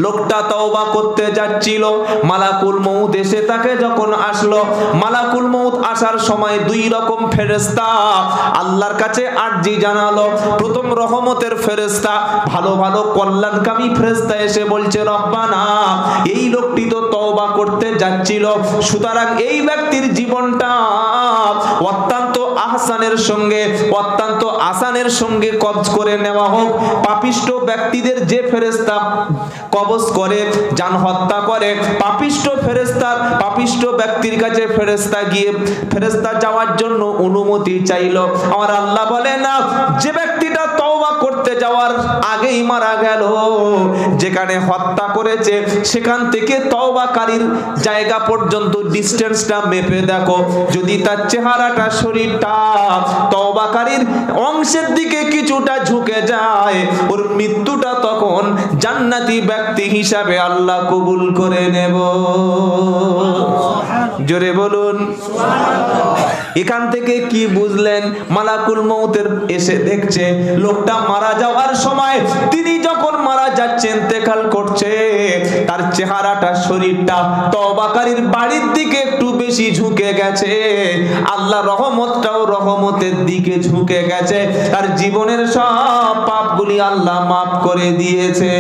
লোকটা তওবা করতে যাচ্ছিল, মালাকুল মউত এসে তাকে যখন আসলো, মালাকুল মউত আসার সময় দুই রকম ফেরেশতা আল্লাহর কাছে আরজি জানালো। প্রথম রহমতের ফেরেশতা, ভালো ভালো কল্যাণকামী ফেরেশতা এসে বলছে, রব্বানা, এই লোকটি তো তওবা করতে যাচ্ছিল, সুতরাং এই ব্যক্তির জীবনটা অত্যন্ত আহসানের সঙ্গে, অত্যন্ত আসানের সঙ্গে কবজ করে নেওয়া হোক। পাপিষ্ট ব্যক্তিদের যে ফেরেশতা কবজ করে, জান হত্যা করে, পাপিষ্ট ফেরেশতার পাপিষ্ট ব্যক্তির কাছে ফেরেশতা যাওয়ার জন্য অনুমতি চাইলো। আমার আল্লাহ বলে না, যে ব্যক্তিটা তওবা করতে যাওয়ার আগেই মারা গেল, যেখানে হত্যা করেছে সেখান থেকে তওবাকারীর জায়গা পর্যন্ত ডিসটেন্সটা মেপে দেখো, যদি তার চেহারাটা শরীরটা তওবাকারীর অংশের দিকে কিছুটা ঝুঁকে যায়, ওর মৃত্যুটা তখন জান্নাতি ব্যক্তি হিসাবে আল্লাহ কবুল করে নেব। জোরে বলুন সুবহানাল্লাহ। এখান থেকে কি বুঝলেন? মালাকুল মউতের এসে দেখছে লোকটা মারা যাওয়ার সময়, তিনি যখন মারা যাচ্ছে, ইন্তেকাল করছে, তার চেহারাটা শরীরটা তওবাকারীর বাড়ির দিকে একটু বেশি ঝুঁকে গেছে। আল্লাহ রহমতটাও রহমতের দিকে ঝুঁকে গেছে, তার জীবনের সব পাপগুলি আল্লাহ মাফ করে দিয়েছে।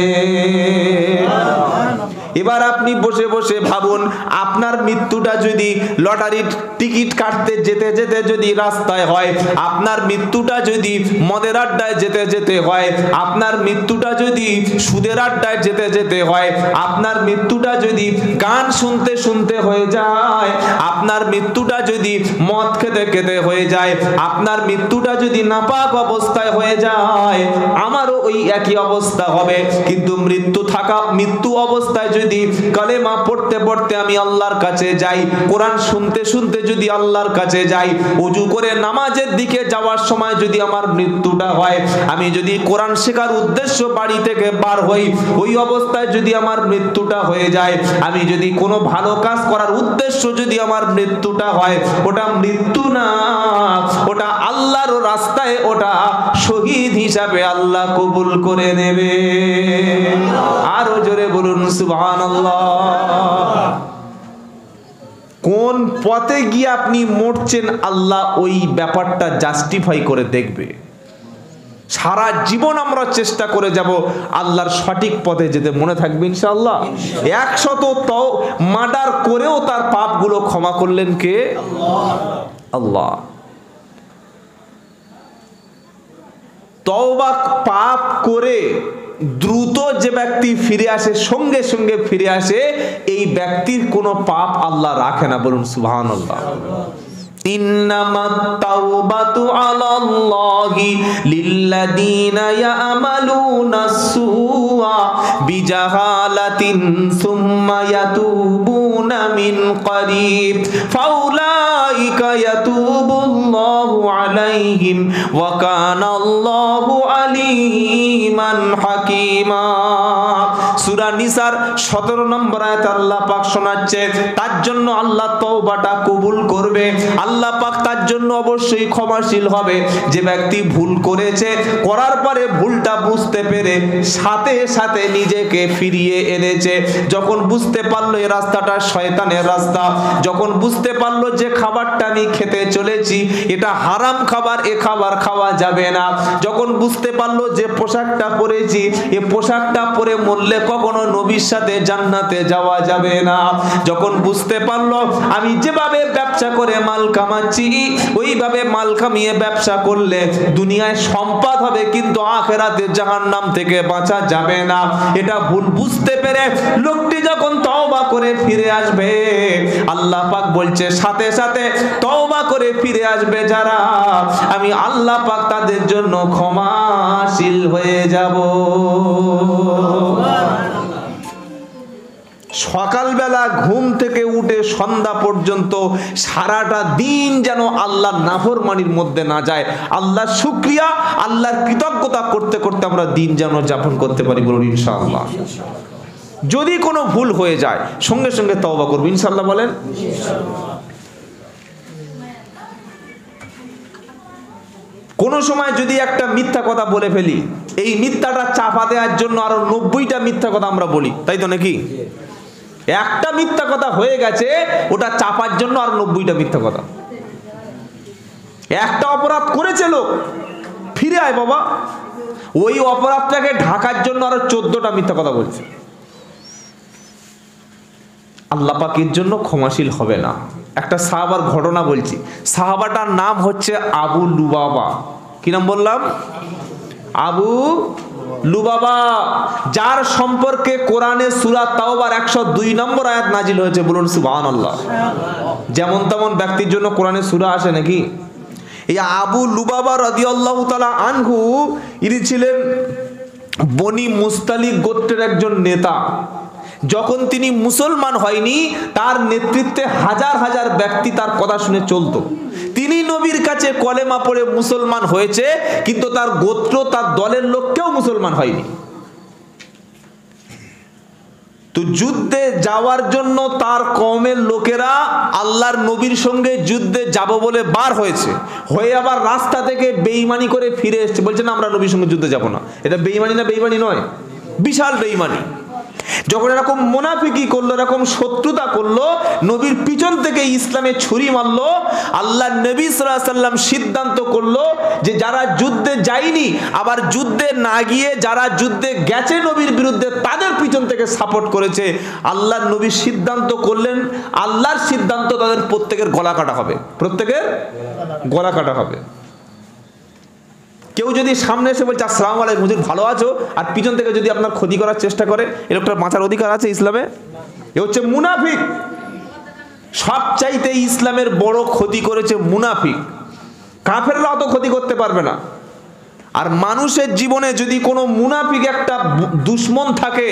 এবার আপনি বসে বসে ভাবুন, আপনার মৃত্যুটা যদি লটারির টিকিট কাটতে যেতে যেতে যদি রাস্তায় হয়, আপনার মৃত্যুটা যদি মদের আড্ডায় যেতে যেতে হয়, আপনার মৃত্যুটা যদি সুদের আড্ডায় যেতে যেতে হয়, আপনার মৃত্যুটা যদি গান শুনতে শুনতে হয়ে যায়, আপনার মৃত্যুটা যদি মদ খেতে খেতে হয়ে যায়, আপনার মৃত্যুটা যদি নাপাক অবস্থায় হয়ে যায়, আমারও ওই একই অবস্থা হবে। কিন্তু মৃত্যু অবস্থায় যদি কালেমা পড়তে পড়তে আমি আল্লাহর কাছে যাই, কোরআন শুনতে শুনতে যদি আল্লাহর কাছে যাই, ওযু করে নামাজের দিকে যাওয়ার সময় যদি আমার মৃত্যুটা হয়, আমি যদি কোরআন শেখার উদ্দেশ্য বাড়ি থেকে বার হই, ওই অবস্থায় যদি আমার মৃত্যুটা হয়ে যায়, আমি যদি কোনো ভালো কাজ করার উদ্দেশ্য যদি আমার মৃত্যুটা হয়, ওটা মৃত্যু না, ওটা আল্লাহর রাস্তায়, ওটা শহীদ হিসাবে আল্লাহ কবুল করে নেবে। আরো জোরে বলুন সুবহানাল্লাহ। কোন পথে গিয়ে আপনি মরছেন, আল্লাহ ওই ব্যাপারটা জাস্টিফাই করে দেখবে। সারা জীবন আমরা চেষ্টা করে যাব আল্লাহর সঠিক পথে যেতে, মনে থাকবে ইনশাআল্লাহ। 100 মার্ডার করেও তার পাপগুলো ক্ষমা করলেন কে? আল্লাহ। তওবা পাপ করে দ্রুত যে ব্যক্তি ফিরে আসে, সঙ্গে সঙ্গে ফিরে আসে, এই ব্যক্তির কোনো পাপ আল্লাহ রাখে না। বলুন সুবহানাল্লাহ। ইন্নামাত তাওবাতু আলাল্লাহি লিল্লাযীনা ইয়ামালুনাস সুআ বিজাহালাতিন সুম্মা ইয়াতুবুনা মিন করিব ফাউলাইকা ইয়াতুবুল্লাহু আলাইহিম ওয়া কানাল্লাহু আলীমান হাকীমা। সূরা নিসার 17 নম্বর আয়াতে আল্লাহ পাক শোনাচ্ছে, তার জন্য আল্লাহ তওবাটা কবুল করবে। আল্লাহ পাক তার জন্য অবশ্যই ক্ষমাশীল হবে। যে ব্যক্তি ভুল করেছে, করার পরে ভুলটা বুঝতে পেরে সাথে সাথে নিজেকে ফিরিয়ে এনেছে, যখন বুঝতে পারলো এই রাস্তাটা শয়তানের রাস্তা, যখন বুঝতে পারলো যে খাবারটা আমি খেতে চলেছি এটা হারাম খাবার, এ খাবার খাওয়া যাবে না, যখন বুঝতে পারলো যে পোশাকটা পরেছি এ পোশাকটা পরে মরলে কখনো নবীর সাথে জান্নাতে যাওয়া যাবে না। যখন বুঝতে পারলো আমি যেভাবে ব্যবসা করে মাল কামাচ্ছি, ওইভাবে মাল কামিয়ে ব্যবসা করলে দুনিয়ায় সম্পদ হবে, কিন্তু আখিরাতে জাহান্নাম থেকে বাঁচা যাবে না, এটা ভুল বুঝতে পেরে লোকটি যখন তওবা করে ফিরে আসবে, আল্লাহ পাক বলছে সাথে সাথে তওবা করে ফিরে আসবে যারা, আমি আল্লাহ পাক তাদের জন্য ক্ষমাশীল হয়ে যাব। সকালবেলা ঘুম থেকে উঠে সন্ধ্যা পর্যন্ত সারাটা দিন যেন আল্লাহর নাফরমানির মধ্যে না যায়, আল্লাহর শুকরিয়া, আল্লাহর কৃতজ্ঞতা করতে করতে আমরা দিন যেন যাপন করতে পারি, বলুন ইনশাআল্লাহ। যদি কোনো ভুল হয়ে যায় সঙ্গে সঙ্গে তওবা করব ইনশাআল্লাহ, বলেন। কোনো সময় যদি একটা মিথ্যা কথা বলে ফেলি, এই মিথ্যাটা চাপা দেওয়ার জন্য আরো 90টা মিথ্যা কথা আমরা বলি, তাই তো নাকি? একটা মিথ্যা কথা হয়ে গেছে, ওটা চাপার জন্য আর 90টা মিথ্যা কথা। একটা অপরাধ করেছে লোক, ফিরে আয় বাবা, ওই অপরাধটাকে ঢাকার জন্য আরো 14টা মিথ্যা কথা বলছে। আল্লাহ পাকের জন্য ক্ষমাশীল হবে না। একটা সাহাবার ঘটনা বলছি, সাহাবাটার নাম হচ্ছে আবু লুবাবা। কি নাম বললাম? আবু লুবাবা, যার সম্পর্কে কোরআনে সূরা তাওবার 102 নম্বর আয়াত নাজিল হয়েছে, বলুন সুবহানাল্লাহ। যেমন তেমন ব্যক্তির জন্য কোরআনে সূরা আসে নাকি? এই আবু লুবাবা রাদিয়াল্লাহু তাআলা আনহু, ইনি ছিলেন বনি মুস্তালিক গোত্রের একজন নেতা। যখন তিনি মুসলমান হয়নি, তার নেতৃত্বে হাজার হাজার ব্যক্তি তার কথা শুনে চলতো। তিনি নবীর কাছে কলেমা পড়ে মুসলমান হয়েছে, কিন্তু তার গোত্র, তার দলের লোক কেউ মুসলমান হয়নি। তো যুদ্ধে যাওয়ার জন্য তার কওমের লোকেরা আল্লাহর নবীর সঙ্গে যুদ্ধে যাব বলে বার হয়েছে, হয়ে আবার রাস্তা থেকে বেঈমানি করে ফিরে এসেছে, বলছে না আমরা নবীর সঙ্গে যুদ্ধে যাব না। এটা বেঈমানি না বেঈমানি নয়? বিশাল বেঈমানি। যখন এরকম মুনাফিকি করলো, এরকম শত্রুতা করলো, নবীর পিছন থেকে ইসলামে ছুরি মারলো, আল্লাহ নবী সাল্লাল্লাহু আলাইহি সাল্লাম সিদ্ধান্ত করলো যে যারা যুদ্ধে যায়নি, আবার যুদ্ধে না গিয়ে যারা যুদ্ধে গেছে নবীর বিরুদ্ধে, তাদের পিছন থেকে সাপোর্ট করেছে, আল্লাহ নবী সিদ্ধান্ত করলেন, আল্লাহর সিদ্ধান্ত, তাদের প্রত্যেকের গলা কাটা হবে, প্রত্যেকের গলা কাটা হবে। কেউ যদি সামনে এসে বলছে আসসালামু আলাইকুম হুজুর ভালো আছো, আর পিছন থেকে যদি আপনার ক্ষতি করার চেষ্টা করে, এ লোকটার বাঁচার অধিকার আছে ইসলামে? এ হচ্ছে মুনাফিক। সবচাইতে ইসলামের বড় ক্ষতি করেছে মুনাফিক। কাফেররা অত ক্ষতি করতে পারবে না। আর মানুষের জীবনে যদি কোনো মুনাফিক একটা দুশমন থাকে,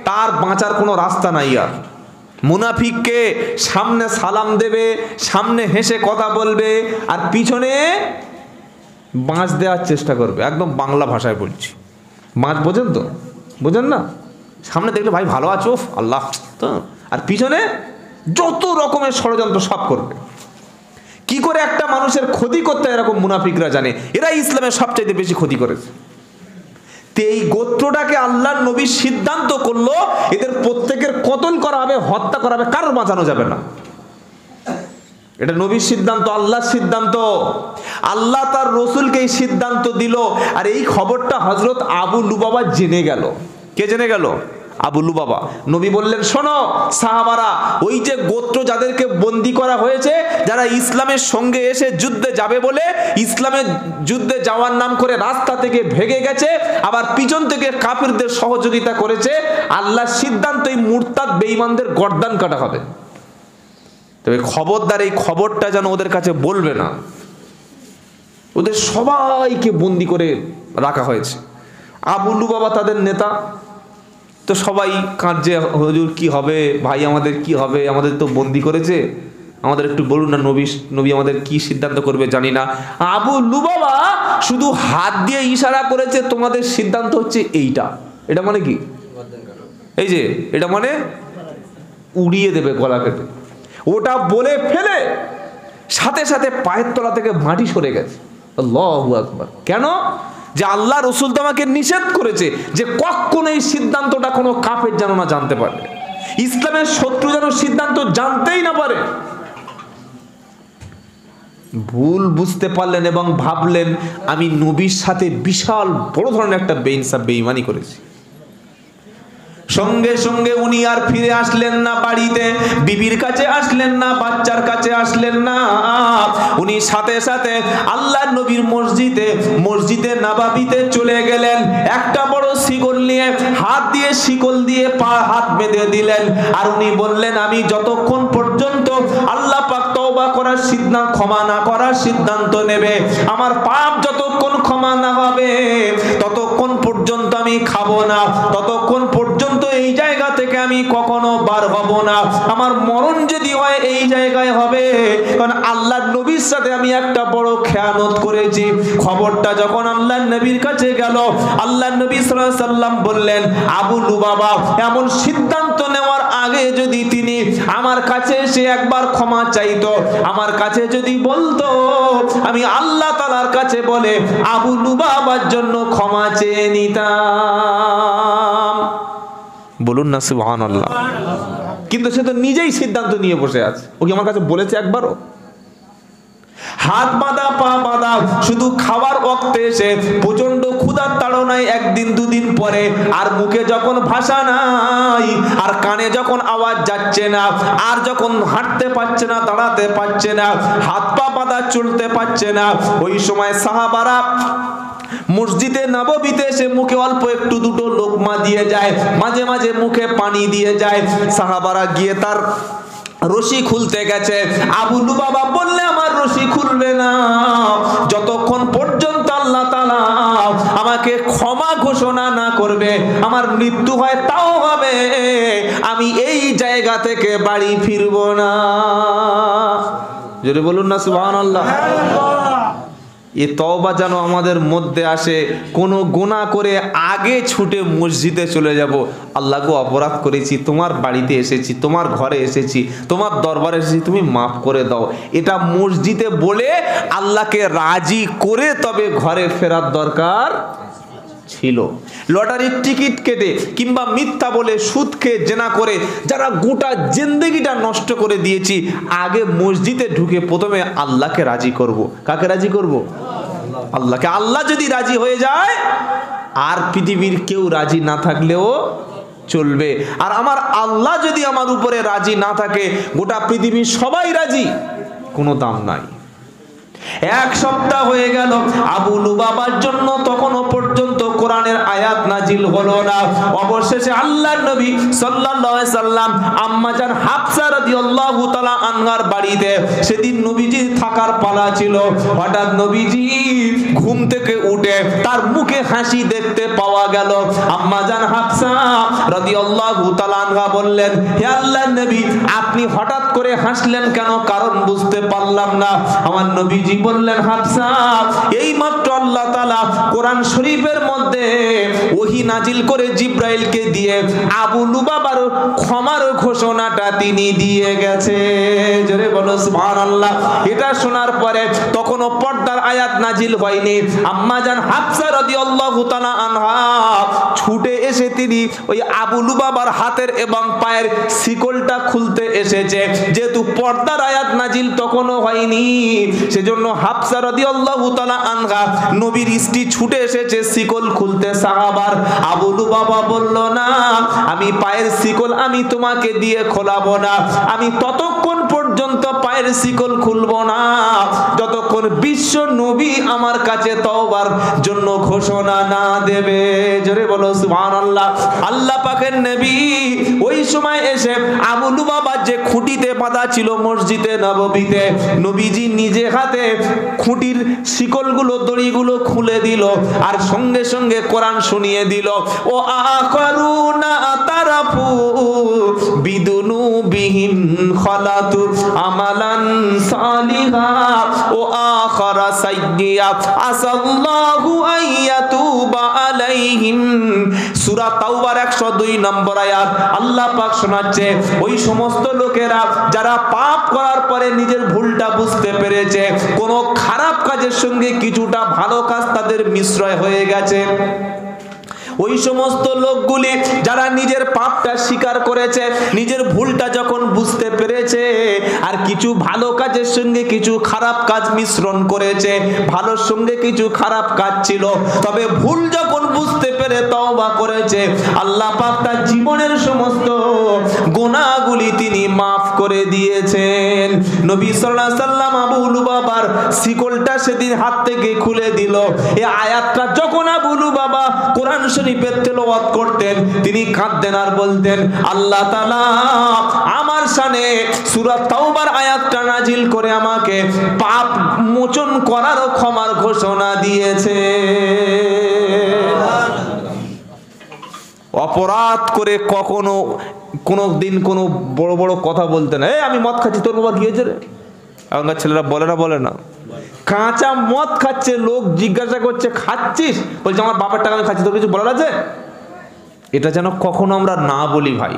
তার বাঁচার কোনো রাস্তা নাই। আর মুনাফিককে সামনে সালাম দেবে, সামনে হেসে কথা বলবে, আর পিছনে বাঁশ দেওয়ার চেষ্টা করবে। একদম বাংলা ভাষায় বলছি, বাঁশ বোঝেন তো? বোঝেন না? সামনে দেখলে ভাই ভালো আছো, আল্লাহ তো, আর পিছনে যত রকমের ষড়যন্ত্র সব করবে। কি করে একটা মানুষের ক্ষতি করতে, এরকম মুনাফিকরা জানে। এরা ইসলামের সবচাইতে বেশি ক্ষতি করেছে। তো এই গোত্রটাকে আল্লাহর নবী সিদ্ধান্ত করলো, এদের প্রত্যেকের কতল করা হবে, হত্যা করা হবে, কারোর বাঁচানো যাবে না। এটা নবীর সিদ্ধান্ত, আল্লাহর সিদ্ধান্ত। আল্লাহ তার রসুলকে এই সিদ্ধান্ত দিল, আর এই খবরটা হযরত আবু লুবাবা জেনে গেল। কে জেনে গেল? আবু লুবাবা। নবী বললেন শোনো সাহাবারা, ওই যে গোত্র যাদেরকে বন্দী করা হয়েছে, যারা ইসলামের সঙ্গে এসে যুদ্ধে যাবে বলে ইসলামের যুদ্ধে যাওয়ার নাম করে রাস্তা থেকে ভেগে গেছে, আবার পিছন থেকে কাফিরদের সহযোগিতা করেছে, আল্লাহর সিদ্ধান্ত এই মুরতাদ বেঈমানদের গর্দান কাটা হবে। তবে খবরদার, এই খবরটা যেন ওদের কাছে বলবে না। ওদের সবাইকে বন্দি করে রাখা হয়েছে। আবু লুবাবা তাদের নেতা। তো সবাই কাঁদছে, হুজুর কি হবে, ভাই আমাদের কি হবে, আমাদের তো বন্দি করেছে, আমাদের একটু বলুন না, নবী আমাদের কি সিদ্ধান্ত করবে জানি না। আবু লুবাবা শুধু হাত দিয়ে ইশারা করেছে, তোমাদের সিদ্ধান্ত হচ্ছে এইটা। এটা মানে কি? এই যে এটা মানে উড়িয়ে দেবে, গলা কেটে। ওটা বলে ফেলে সাথে সাথে পায়ের তলা থেকে মাটি সরে গেছে। আল্লাহু আকবার। কেন? যে আল্লাহ রসুল তোমাকে নিষেধ করেছে যে কখনো এই সিদ্ধান্তটা কোনো কাফের যেন না জানতে পারে, ইসলামের শত্রু যেন সিদ্ধান্ত জানতেই না পারে। ভুল বুঝতে পারলেন এবং ভাবলেন আমি নবীর সাথে বিশাল বড় ধরনের একটা বেইনসাফ বেঈমানি করেছি। সঙ্গে সঙ্গে উনি আর ফিরে আসলেন না বাড়িতে, বিবির কাছে আসলেন না, বাচ্চার কাছে আসলেন না। উনি সাথে সাথে আল্লাহর নবীর মসজিদে নববীতে চলে গেলেন। একটা বড় শিকল নিয়ে হাত দিয়ে শিকল দিয়ে পা হাত বেঁধে দিলেন। আর উনি বললেন, আমি যতক্ষণ পর্যন্ত আল্লাহ পাক তওবা করার সিদ্ধান্ত, ক্ষমা না করার সিদ্ধান্ত নেবে, আমার পাপ যতক্ষণ ক্ষমা না হবে ততক্ষণ পর্যন্ত আমি খাবো না, ততক্ষণ পর্যন্ত এই জায়গা থেকে আমি কখনো বার হব না। আমার মরণ যদি হয় এই জায়গায় হবে, কারণ আল্লাহর নবীর সাথে আমি একটা বড় খেয়ানত করেছি। খবরটা যখন আল্লাহর নবীর কাছে গেল, আল্লাহর নবী সাল্লাল্লাহু আলাইহি সাল্লাম বললেন, আবু লুবাবা এমন সিদ্ধান্ত নেওয়ার আগে যদি তিনি আমার কাছে এসে একবার ক্ষমা চাইতো, আমার কাছে যদি বলতো, আমি আল্লাহ তাআলার কাছে বলে আবু লুবাবার জন্য ক্ষমা চেয়ে নিতাম। বলুন না সুবহানাল্লাহ। কিন্তু সে তো নিজেই সিদ্ধান্ত নিয়ে বসে আছে। ও কি আমার কাছে বলেছে একবারও? হাত বাঁধা পা বাঁধা, শুধু খাবার ওয়াক্তে এসে প্রচন্ড ক্ষুধার তাড়নায় একদিন দুদিন পরে আর মুখে যখন ভাষা নাই, আর কানে যখন আওয়াজ যাচ্ছে না, আর যখন হাঁটতে পারছে না, দাঁড়াতে পারছে না, হাত পা বাঁধা, চলতে পারছে না, ওই সময় সাহাবারা মসজিদে নববীতে এসে মুখে অল্প একটু দুটো লোকমা দিয়ে যায়, মাঝে মাঝে মুখে পানি দিয়ে যায়। সাহাবারা গিয়ে তার রশি খুলতে গেছে। আবু লুবাবা বললে, আমার রশি খুলবে না যতক্ষণ পর্যন্ত আল্লাহ তাআলা আমাকে ক্ষমা ঘোষণা না করবে। আমার মৃত্যু হয় তাও হবে, আমি এই জায়গা থেকে বাড়ি ফিরবো না। জোরে বলুন না সুবহানাল্লাহ। এ তওবা যেন আমাদের মধ্যে আসে। কোনো গুনাহ করে আগে ছুটে মসজিদে চলে যাব, আল্লাহকে অপরাধ করেছি, তোমার বাড়িতে এসেছি, তোমার ঘরে এসেছি, তোমার দরবারে এসেছি, তুমি মাফ করে দাও, এটা মসজিদে বলে আল্লাহকে রাজি করে তবে ঘরে ফেরার দরকার ছিল। লটারির টিকিট কেটে কিংবা মিথ্যা বলে, সুদ খেয়ে, জেনা করে যারা গোটা জিন্দেগিটা নষ্ট করে দিয়েছি, আগে মসজিদে ঢুকে প্রথমে আল্লাহকে রাজি করব। কাকে রাজি করব? আল্লাহকে। আল্লাহ যদি রাজি হয়ে যায়, আর পৃথিবীর কেউ রাজি না থাকলেও চলবে। আর আমার আল্লাহ যদি আমার উপরে রাজি না থাকে, গোটা পৃথিবীর সবাই রাজি, কোনো দাম নাই। এক সপ্তাহ হয়ে গেল, আবু লুবাবার জন্য তখনও পর্যন্ত কোরআনের আয়াত নাজিল হলো না। অবশেষে আল্লাহর নবী সাল্লাল্লাহু আলাইহি সাল্লাম আম্মা জান হাফসা রাদিয়াল্লাহু তাআলা আনহার বাড়িতে সেদিন নবীজি থাকার পালা ছিল। হঠাৎ নবীজি ঘুম থেকে উঠে তার মুখে হাসি দেখতে পাওয়া গেল। আম্মা জান হাফসা রাদিয়াল্লাহু তাআলা আনহা বললেন, হে আল্লাহর নবী, আপনি হঠাৎ করে হাসলেন কেন? কারণ বুঝতে পারলাম না। আমার নবীজি বললেন, হাফসা, এই মাত্র আল্লাহ তাআলা কোরআন শরীফের মধ্যে ওহী নাজিল করে জিবরাইলকে দিয়ে আবু লুবাবার ক্ষমার ঘোষণাটা তিনি দিয়ে গেছে। জোরে বলো সুবহানাল্লাহ। এটা শোনার পরে তখনও পর্দার আয়াত নাজিল হয়নি। আম্মা জান হাফসা রাদিয়াল্লাহু তাআলা আনহা ছুটে এসে তিনি ওই আবু লুবাবার হাতের এবং পায়ের শিকলটা খুলতে এসেছে। যেহেতু পর্দার আয়াত নাজিল তখনও হয়নি, সেজন্য হাফসা রাদিয়াল্লাহু তাআলা আনহা নবীর স্ত্রী ছুটে এসেছে শিকল খুলতে। সাহাবার আবু লুবাবা বলল, না, আমি পায়ের শিকল আমি তোমাকে দিয়ে খোলাবো না, আমি ততক্ষণ পর্যন্ত পায়ের শিকল খুলবো না যতক্ষণ বিশ্ব নবী আমার কাছে তওবার জন্য ঘোষণা না দেবে। জোরে বলো সুবহানাল্লাহ। আল্লাহ পাকের নবী ওই সময় এসে আবু লুবাবা যে খুঁটিতে বাঁধা ছিল মসজিদে নববীতে, নবীজি নিজে হাতে খুঁটির শিকলগুলো, দড়িগুলো খুলে দিল আর সঙ্গে সঙ্গে কোরআন শুনিয়ে দিল। ও আখারুনা তারাফু বিদুনুবিহিম খালাতু আমালান সালিহা ও আখারা সাইয়্যা আসাল্লাহু আইয়াতুবা আলাইহিম। সূরা তাওবার 102 নম্বর আয়াত। আল্লাহ পাক শোনাচ্ছে, ওই সমস্ত লোকেরা যারা পাপ করার পরে নিজের ভুলটা বুঝতে পেরেছে, কোনো খারাপ কাজের সঙ্গে কিছুটা ভালো কাজ তাদের মিশ্রয় হয়ে গেছে, ওই সমস্ত লোকগুলি যারা নিজের পাপটা স্বীকার করেছে, নিজের ভুলটা যখন বুঝতে পেরেছে, আর কিছু ভালো কাজের সঙ্গে কিছু খারাপ কাজ মিশ্রণ করেছে, ভালোর সঙ্গে কিছু খারাপ কাজ ছিল, তবে ভুল যখন বুঝতে পেরে তওবা করেছে, আল্লাহ পাক তার জীবনের সমস্ত গুনাহগুলি তিনি মাফ করে দিয়েছেন। নবী সাল্লাল্লাহু আলাইহি সাল্লাম আবু লুবাবার শিকলটা সেদিন হাত থেকে খুলে দিল। এই আয়াতটা যখন আবু লুবাবা কোরআন শরীফের তেলাওয়াত করতেন, তিনি কাঁদতেন আর বলতেন, আল্লাহ তাআলা আমার শানে সূরা তাওবার আয়াতটা নাজিল করে আমাকে পাপ মোচন করার ও ক্ষমার ঘোষণা দিয়েছে। অপরাধ করে কখনো কোনো দিন কোনো বড় বড় কথা বলতে না, আমি মদ খাচ্ছি, তোর বাবা গিয়েছে রে। এখনকার ছেলেরা বলে না কাঁচা মদ খাচ্ছে, লোক জিজ্ঞাসা করছে খাচ্ছিস, বলছে আমার বাবার টাকা আমি খাচ্ছি, তোর কিছু বলার আছে? এটা যেন কখনো আমরা না বলি ভাই।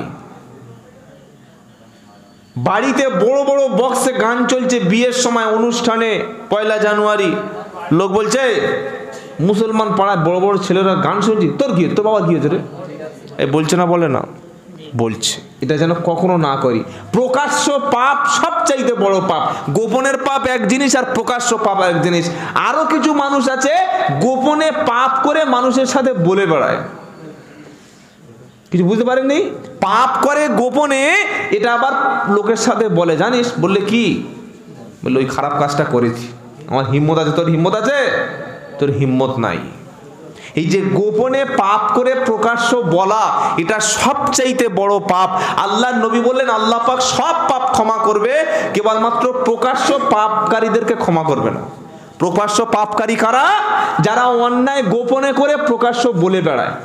বাড়িতে বড় বড় বক্সে গান চলছে, বিয়ের সময় অনুষ্ঠানে 1 জানুয়ারি, লোক বলছে মুসলমান পাড়ায় বড় বড় ছেলেরা গান শুনছি, তোর কি, তোর বাবা গিয়েছে রে, এই বলছে না, বলে না, বলছে। এটা যেন কখনো না করি। প্রকাশ্য পাপ সবচাইতে বড় পাপ। গোপনের পাপ এক জিনিস আর প্রকাশ্য পাপ এক জিনিস। আরো কিছু মানুষ আছে গোপনে পাপ করে মানুষের সাথে বলে বেড়ায়, কিছু বুঝতে পারেননি, পাপ করে গোপনে, এটা আবার লোকের সাথে বলে, জানিস, বললে কি, বললে ওই খারাপ কাজটা করেছি, আমার হিম্মত আছে, তোর হিম্মত আছে? তোর হিম্মত নাই। এই যে গোপনে পাপ করে প্রকাশ্য বলা, এটা সবচাইতে বড় পাপ। আল্লাহর নবী বললেন আল্লাহ পাক সব পাপ ক্ষমা করবে, কেবলমাত্র প্রকাশ্য পাপকারীদেরকে ক্ষমা করবে না। প্রকাশ্য পাপকারী কারা? যারা অন্যায় গোপনে করে প্রকাশ্য বলে বেড়ায়।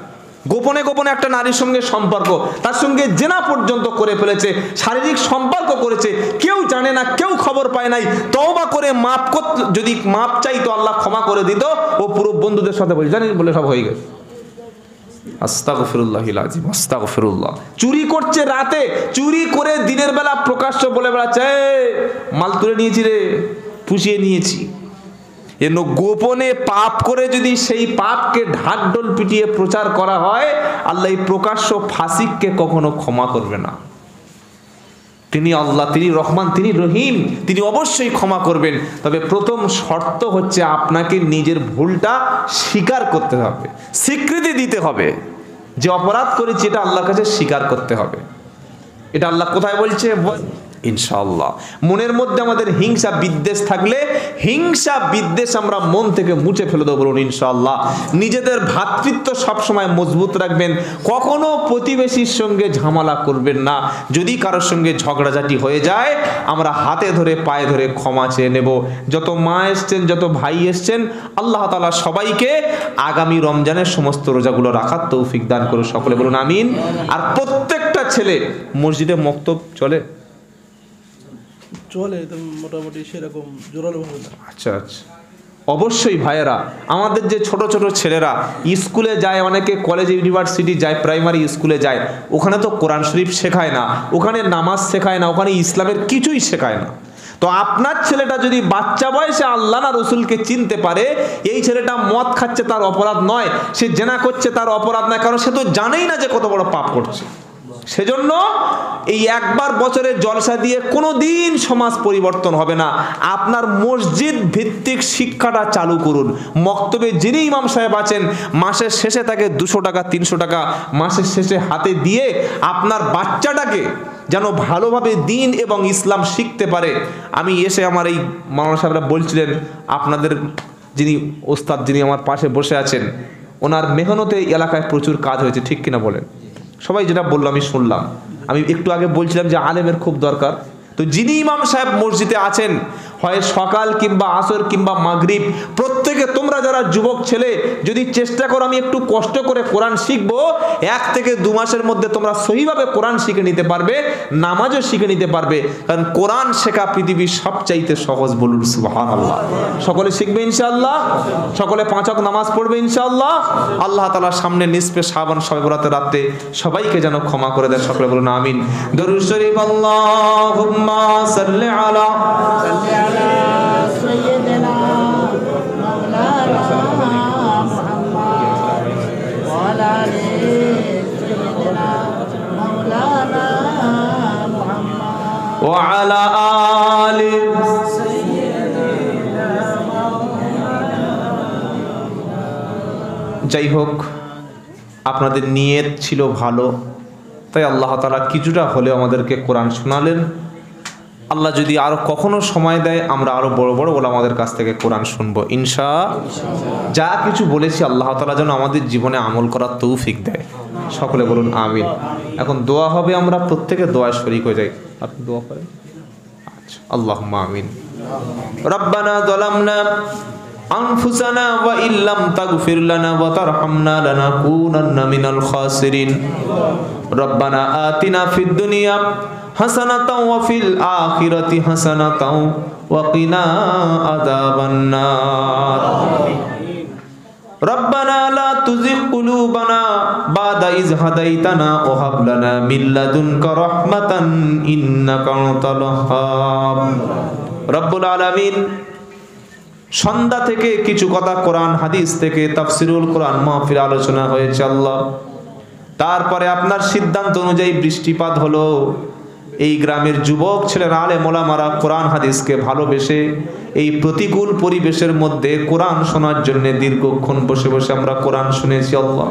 গোপনে গোপনে একটা নারীর সঙ্গে সম্পর্ক, তার সঙ্গে জেনা পর্যন্ত করে ফেলেছে, শারীরিক সম্পর্ক করেছে, কেউ জানে না, কেউ খবর পায় নাই, তওবা করে মাপ করতে, যদি মাপ চাইতো আল্লাহ ক্ষমা করে দিত। ও পুরো বন্ধুদের সাথে বলে, জানিস, বলে সব হয়ে গেছে। আস্তাগফিরুল্লাহিল আযীম, আস্তাগফিরুল্লাহ। চুরি করছে রাতে, চুরি করে দিনের বেলা প্রকাশ্য বলে বেড়াচ্ছে, মাল তুলে নিয়েছি রে, পুষিয়ে নিয়েছি। গোপনে পাপ করে যদি সেই পাপকে ঢাকঢোল পিটিয়ে প্রচার করা হয়, আল্লাহ এই প্রকাশ্য ফাসিককে কখনো ক্ষমা করবে না। তিনি আল্লাহ, তিনি রহমান, তিনি রহিম, তিনি অবশ্যই ক্ষমা করবেন। তবে প্রথম শর্ত হচ্ছে আপনাকে নিজের ভুলটা স্বীকার করতে হবে, স্বীকৃতি দিতে হবে যে অপরাধ করেছি, এটা আল্লাহর কাছে স্বীকার করতে হবে। এটা আল্লাহ কোথায় বলছে? ইনশাআল্লাহ। মনের মধ্যে আমাদের হিংসা বিদ্বেষ থাকলে, হিংসা বিদ্বেষ আমরা মন থেকে মুছে ফেলে দেবো, বলুন ইনশাআল্লাহ। নিজেদের ভ্রাতৃত্ব সবসময় মজবুত রাখবেন, কখনো প্রতিবেশীর সঙ্গে ঝামেলা করবেন না। যদি কারোর সঙ্গে ঝগড়াঝাটি হয়ে যায়, আমরা হাতে ধরে পায়ে ধরে ক্ষমা চেয়ে নেব। যত মা এসছেন, যত ভাই এসছেন, আল্লাহ তাআলা সবাইকে আগামী রমজানের সমস্ত রোজাগুলো রাখার তৌফিক দান করে, সকলে বলুন আমিন। আর প্রত্যেকটা ছেলে মসজিদে মক্তব চলে, মোটামুটি সেরকম জোরালো ভাবে না। আচ্ছা আচ্ছা, অবশ্যই ভাইয়েরা, আমাদের যে ছোট ছোট ছেলেরা স্কুলে যায়, অনেকে কলেজ ইউনিভার্সিটি যায়, প্রাইমারি স্কুলে যায়, ওখানে তো কোরআন শরীফ শেখায় না, ওখানে নামাজ শেখায় না, ওখানে ইসলামের কিছুই শেখায় না। তো আপনার ছেলেটা যদি বাচ্চা বয়সে আল্লাহ না রসুলকে চিনতে পারে, এই ছেলেটা মদ খাচ্ছে তার অপরাধ নয়, সে জেনা করছে তার অপরাধ নয়, কারণ সে তো জানেই না যে কত বড় পাপ করছে। সেজন্য এই একবার বছরের জলসা দিয়ে কোনোদিন সমাজ পরিবর্তন হবে না। আপনার মসজিদ ভিত্তিক শিক্ষাটা চালু করুন। মক্তবে যিনি ইমাম সাহেব আছেন, মাসের শেষে তাকে 200 টাকা 300 টাকা মাসের শেষে হাতে দিয়ে আপনার বাচ্চাটাকে যেন ভালোভাবে দিন এবং ইসলাম শিখতে পারে। আমি এসে আমার এই মাওলানা সাহেবরা বলছিলেন, আপনাদের যিনি ওস্তাদ, যিনি আমার পাশে বসে আছেন, ওনার মেহনতে এলাকায় প্রচুর কাজ হয়েছে, ঠিক কিনা বলেন? সবাই যেটা বললো আমি শুনলাম। আমি একটু আগে বলছিলাম যে আলেমের খুব দরকার। তো যিনি ইমাম সাহেব মসজিদে আছেন, হয় সকাল কিংবা আসর কিংবা মাগরিব, প্রত্যেকে তোমরা যারা যুবক ছেলে যদি চেষ্টা করো আমি একটু কষ্ট করে কোরআন শিখবো, 1 থেকে 2 মাসের মধ্যে তোমরা সহিভাবে কোরআন শিখে নিতে পারবে, নামাজও শিখে নিতে পারবে। কারণ কোরআন শেখা পৃথিবীর সবচাইতে সহজ, বলুন সুবহানাল্লাহ। সকলে শিখবে ইনশাআল্লাহ, সকলে 5 ওয়াক্ত নামাজ পড়বে ইনশাআল্লাহ। আল্লাহ তাআলা সামনে নিসফে শাবান শবে বরাতের রাতে সবাইকে যেন ক্ষমা করে দেয়, সকলে বলুন আমিন। দরুদ শরীফ, আল্লাহুম্মা সাল্লি আলা سيدنا مولانا محمد وعلى آل سيدنا مولانا محمد وعلى آل যাই হোক, আপনাদের নিয়ত ছিল ভালো, তাই আল্লাহ তাআলা কিছুটা হলেও আমাদেরকে কোরআন শোনালেন। আল্লাহ যদি আরো কখনো সময় দেয় আমরা আরো বড় বড় ওলামাদের কাছ থেকে কোরআন শুনবো যা কিছু বলেছি আল্লাহ তাআলা যেন আমাদের জীবনে আমল করার তৌফিক দেয়। সকলে বলুন আমিন। এখন দোয়া হবে, আমরা প্রত্যেকে দোয়ায় শরীক হয়ে যাই। আপনি দোয়া করেন। আচ্ছা, আল্লাহুম্মা আমিন। রব্বানা যালামনা আনফুসানা ওয়া ইল্লাম তাগফির লানা ওয়া তারহামনা লানাকুনান্না মিনাল খাসিরিন। রব্বানা আতিনা ফিদ দুনিয়া হাসানাতাও ওয়া ফিল আখিরাতি হাসানাতাও ওয়া কিনা আযাবান নার। রব্বানা লা তুযিগ কুলুবানা বাদা ইয হাদাইতানা ওয়া হাব লানা মিন লাদুনকা রাহমাতান ইন্নাকা আনতাল ওয়াহ্হাব। রব্বুল আলামিন, সন্ধ্যা থেকে কিছু কথা কোরআন হাদিস থেকে তাফসিরুল কোরআন মাহফিল আলোচনা হয়েছে আল্লাহ। তারপরে আপনার সিদ্ধান্ত অনুযায়ী বৃষ্টিপাত হলো। এই গ্রামের যুবক ছেলেরা আলেম ওলামারা কোরআন হাদিসকে ভালোবেসে এই প্রতিকূল পরিবেশের মধ্যে কোরআন শোনার জন্য দীর্ঘক্ষণ বসে বসে আমরা কোরআন শুনেছি আল্লাহ।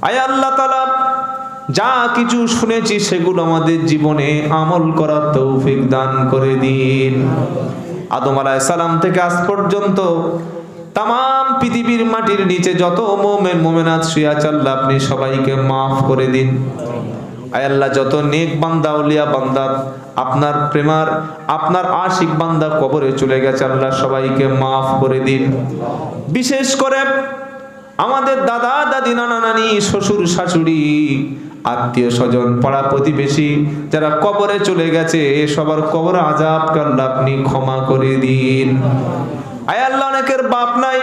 আয় আল্লাহ তাআলা, যা কিছু শুনেছি সেগুলো আমাদের জীবনে আমল করার তৌফিক দান করে দিন। আদম আলাইহিস সালাম থেকে আজ পর্যন্ত তাম পৃথিবীর মাটির নিচে যত মুমিন মুমিনাত শুয়ে আছে আল্লাহ আপনি সবাইকে মাফ করে দিন। আয় আল্লাহ, যত নেক বান্দা আউলিয়া বান্দা আপনার প্রেমার আপনার আশিক বান্দা কবরে চলে গেছে আল্লাহ সবাইকে মাফ করে দিন। বিশেষ করে আমাদের দাদা দাদি নানা নানি শ্বশুর শাশুড়ি আত্মীয় স্বজন পাড়া প্রতিবেশী যারা কবরে চলে গেছে সবার কবর আযাবকে আল্লাহ আপনি ক্ষমা করে দিন। আয় আল্লাহ, অনেকের বাপ নাই,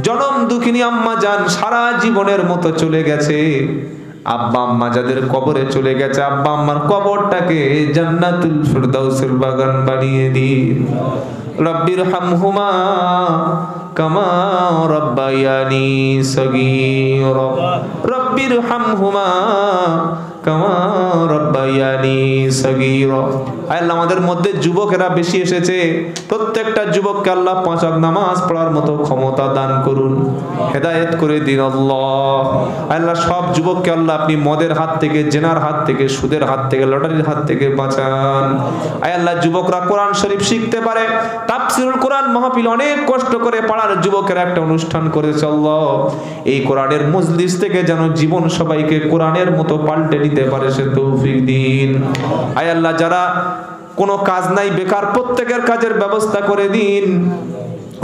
জনম দুঃখিনী আম্মা জান সারা জীবনের মতো চলে গেছে। আব্বা আম্মা যাদের কবরে চলে গেছে আব্বা আম্মার কবরটাকে জান্নাতুল ফিরদাউসের বাগান বানিয়ে দিন। রব্বির হামহুমা কামা রাব্বায়ানি সগীরা। রব্বির হামহুমা কামা রাব্বায়ানি সগীরা। আল্লাহ, আমাদের মধ্যে যুবকেরা বেশি এসেছে, প্রত্যেকটা যুবককে আল্লাহ 5 ওয়াক্ত নামাজ পড়ার মতো ক্ষমতা দান করুন, হেদায়েত করে দিন আল্লাহ। আল্লাহ, সব যুবককে আল্লাহ আপনি মদের হাত থেকে, জেনার হাত থেকে, সুদের হাত থেকে, লটারির হাত থেকে বাঁচান। আয় আল্লাহ, যুবকরা কোরআন শরীফ শিখতে পারে, তাফসীরুল কোরআন মাহফিল অনেক কষ্ট করে পাড়ার যুবকেরা একটা অনুষ্ঠান করেছে আল্লাহ, এই কোরআনের মজলিস থেকে যেন জীবন সবাইকে কোরআনের মতো পাল্টে নিতে পারে সে তৌফিক দিন। আয় আল্লাহ, যারা কোনো কাজ নাই বেকার প্রত্যেকের কাজের ব্যবস্থা করে দিন।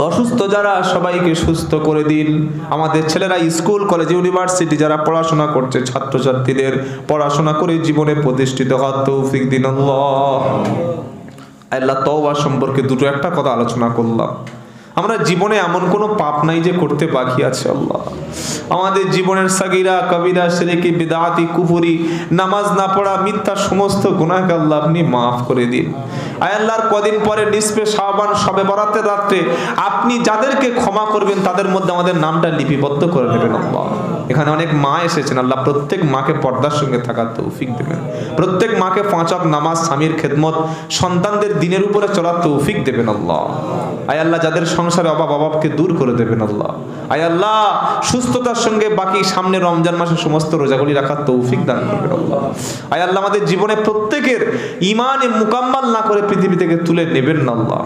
অসুস্থ যারা সবাইকে সুস্থ করে দিন। আমাদের ছেলেরা স্কুল কলেজ ইউনিভার্সিটি যারা পড়াশোনা করছে ছাত্রছাত্রীদের পড়াশোনা করে জীবনে প্রতিষ্ঠিত হওয়ার তৌফিক দিন আল্লাহ। আল্লাহ, তওবা সম্পর্কে দুটো একটা কথা আলোচনা করলাম। আমরা জীবনে এমন কোনো পাপ নাই যে করতে বাকি আছে আল্লাহ। আমাদের জীবনের সাগীরা কবিরা শিরকি বিদআতি কুফরি নামাজ না পড়া মিথ্যা সমস্ত গুনাহকে আল্লাহ আপনি মাফ করে দিন। আয় আল্লাহর কদিন পরে নিসফে শাবান শবে বরাতের রাতে আপনি যাদেরকে ক্ষমা করবেন তাদের মধ্যে আমাদের নামটা লিপিবদ্ধ করে নেবেন আল্লাহ। এখানে অনেক মা এসেছেন আল্লাহ, প্রত্যেক মাকে পর্দার সঙ্গে থাকার তৌফিক দেবেন। প্রত্যেক মাকে 5 ওয়াক্ত নামাজ, স্বামীর খেদমত, সন্তানদের দিনের উপরে চলার তৌফিক দেবেন আল্লাহ। আয় আল্লাহ, যাদের সংসারে অভাবকে দূর করে দেবেন আল্লাহ। আয় আল্লাহ, সুস্থতার সঙ্গে বাকি সামনে রমজান মাসে সমস্ত রোজাগুলি রাখার তৌফিক দান করবেন আল্লাহ। আয় আল্লাহ, আমাদের জীবনে প্রত্যেকের ঈমানে মুকাম্মাল না করে পৃথিবী থেকে তুলে নেবেন না আল্লাহ।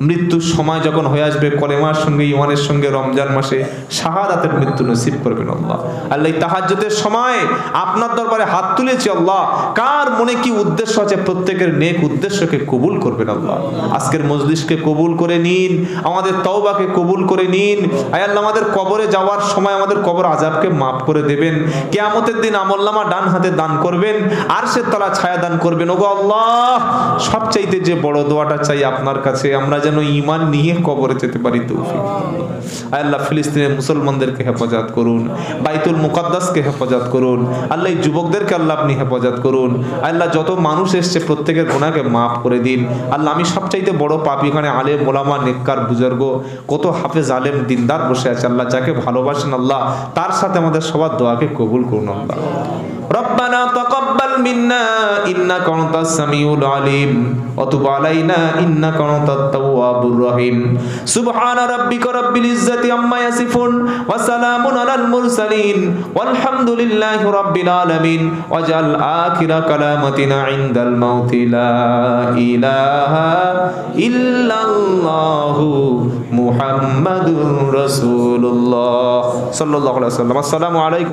মৃত্যুর সময় যখন হয়ে আসবে কলেমার সঙ্গে ঈমানের সঙ্গে রমজান মাসে শাহাদাতের মৃত্যু নসিব করবেন আল্লাহ। আল্লাহ, তাহাজ্জুদের সময় আপনার দরবারে হাত তুলেছি আল্লাহ, কার মনে কি উদ্দেশ্য আছে প্রত্যেকের নেক উদ্দেশ্যকে কবুল করবেন আল্লাহ। আজকের মজলিসকে কবুল করে নিন, আমাদের তওবাকে কবুল করে নিন। আয় আল্লাহ, আমাদের কবরে যাওয়ার সময় আমাদের কবর আযাবকে মাফ করে দেবেন। কিয়ামতের দিন আমলনামা ডান হাতে দান করবেন, আরশের তলা ছায়া দান করবেন। ওগো আল্লাহ, সবচাইতে যে বড় দোয়াটা চাই আপনার কাছে, আমরা যেন ঈমান নিয়ে কবরে যেতে পারি তৌফিক। আয় আল্লাহ, ফিলিস্তিনের মুসলমানদেরকে হেফাজত করুন, বাইতুল মুকাদ্দাসকে হেফাজত করুন। আল্লাহ, এই যুবকদেরকে আল্লাহ আপনি হেফাজত করুন। আল্লাহ, যত মানুষ এসছে প্রত্যেকের গুনাহকে মাফ করে দিন আল্লাহ। আমি সবচাইতে বড় পাপী, এখানে আলেম ওলামা নেককার বুজুর্গ কত হাফেজ আলেম দিনদার বসে আছে আল্লাহ, যাকে ভালোবাসেন আল্লাহ তার সাথে আমাদের সবার দোয়াকে কবুল করুন আল্লাহ। রব্বানা তাকাব্বাল মিন্না ইন্নাকা আনতাস সামিউল আলিম ওয়া তুব আলাইনা ইন্নাকা আনতাত তাওয়াবুর রহিম সুবহানা রাব্বিকা রাব্বিল ইজ্জাতি আম্মা ইয়াসিফুন ওয়া সালামুন আলাল মুরসালিন ওয়ালহামদুলিল্লাহি রাব্বিল আলামিন ওয়াজআল আখিরা কালামাতিনা ইনদাল মাউতি লা ইলাহা ইল্লাল্লাহু মুহাম্মাদুর রাসূলুল্লাহ সাল্লাল্লাহু আলাইহি ওয়াসাল্লাম। আসসালামু আলাইকুম।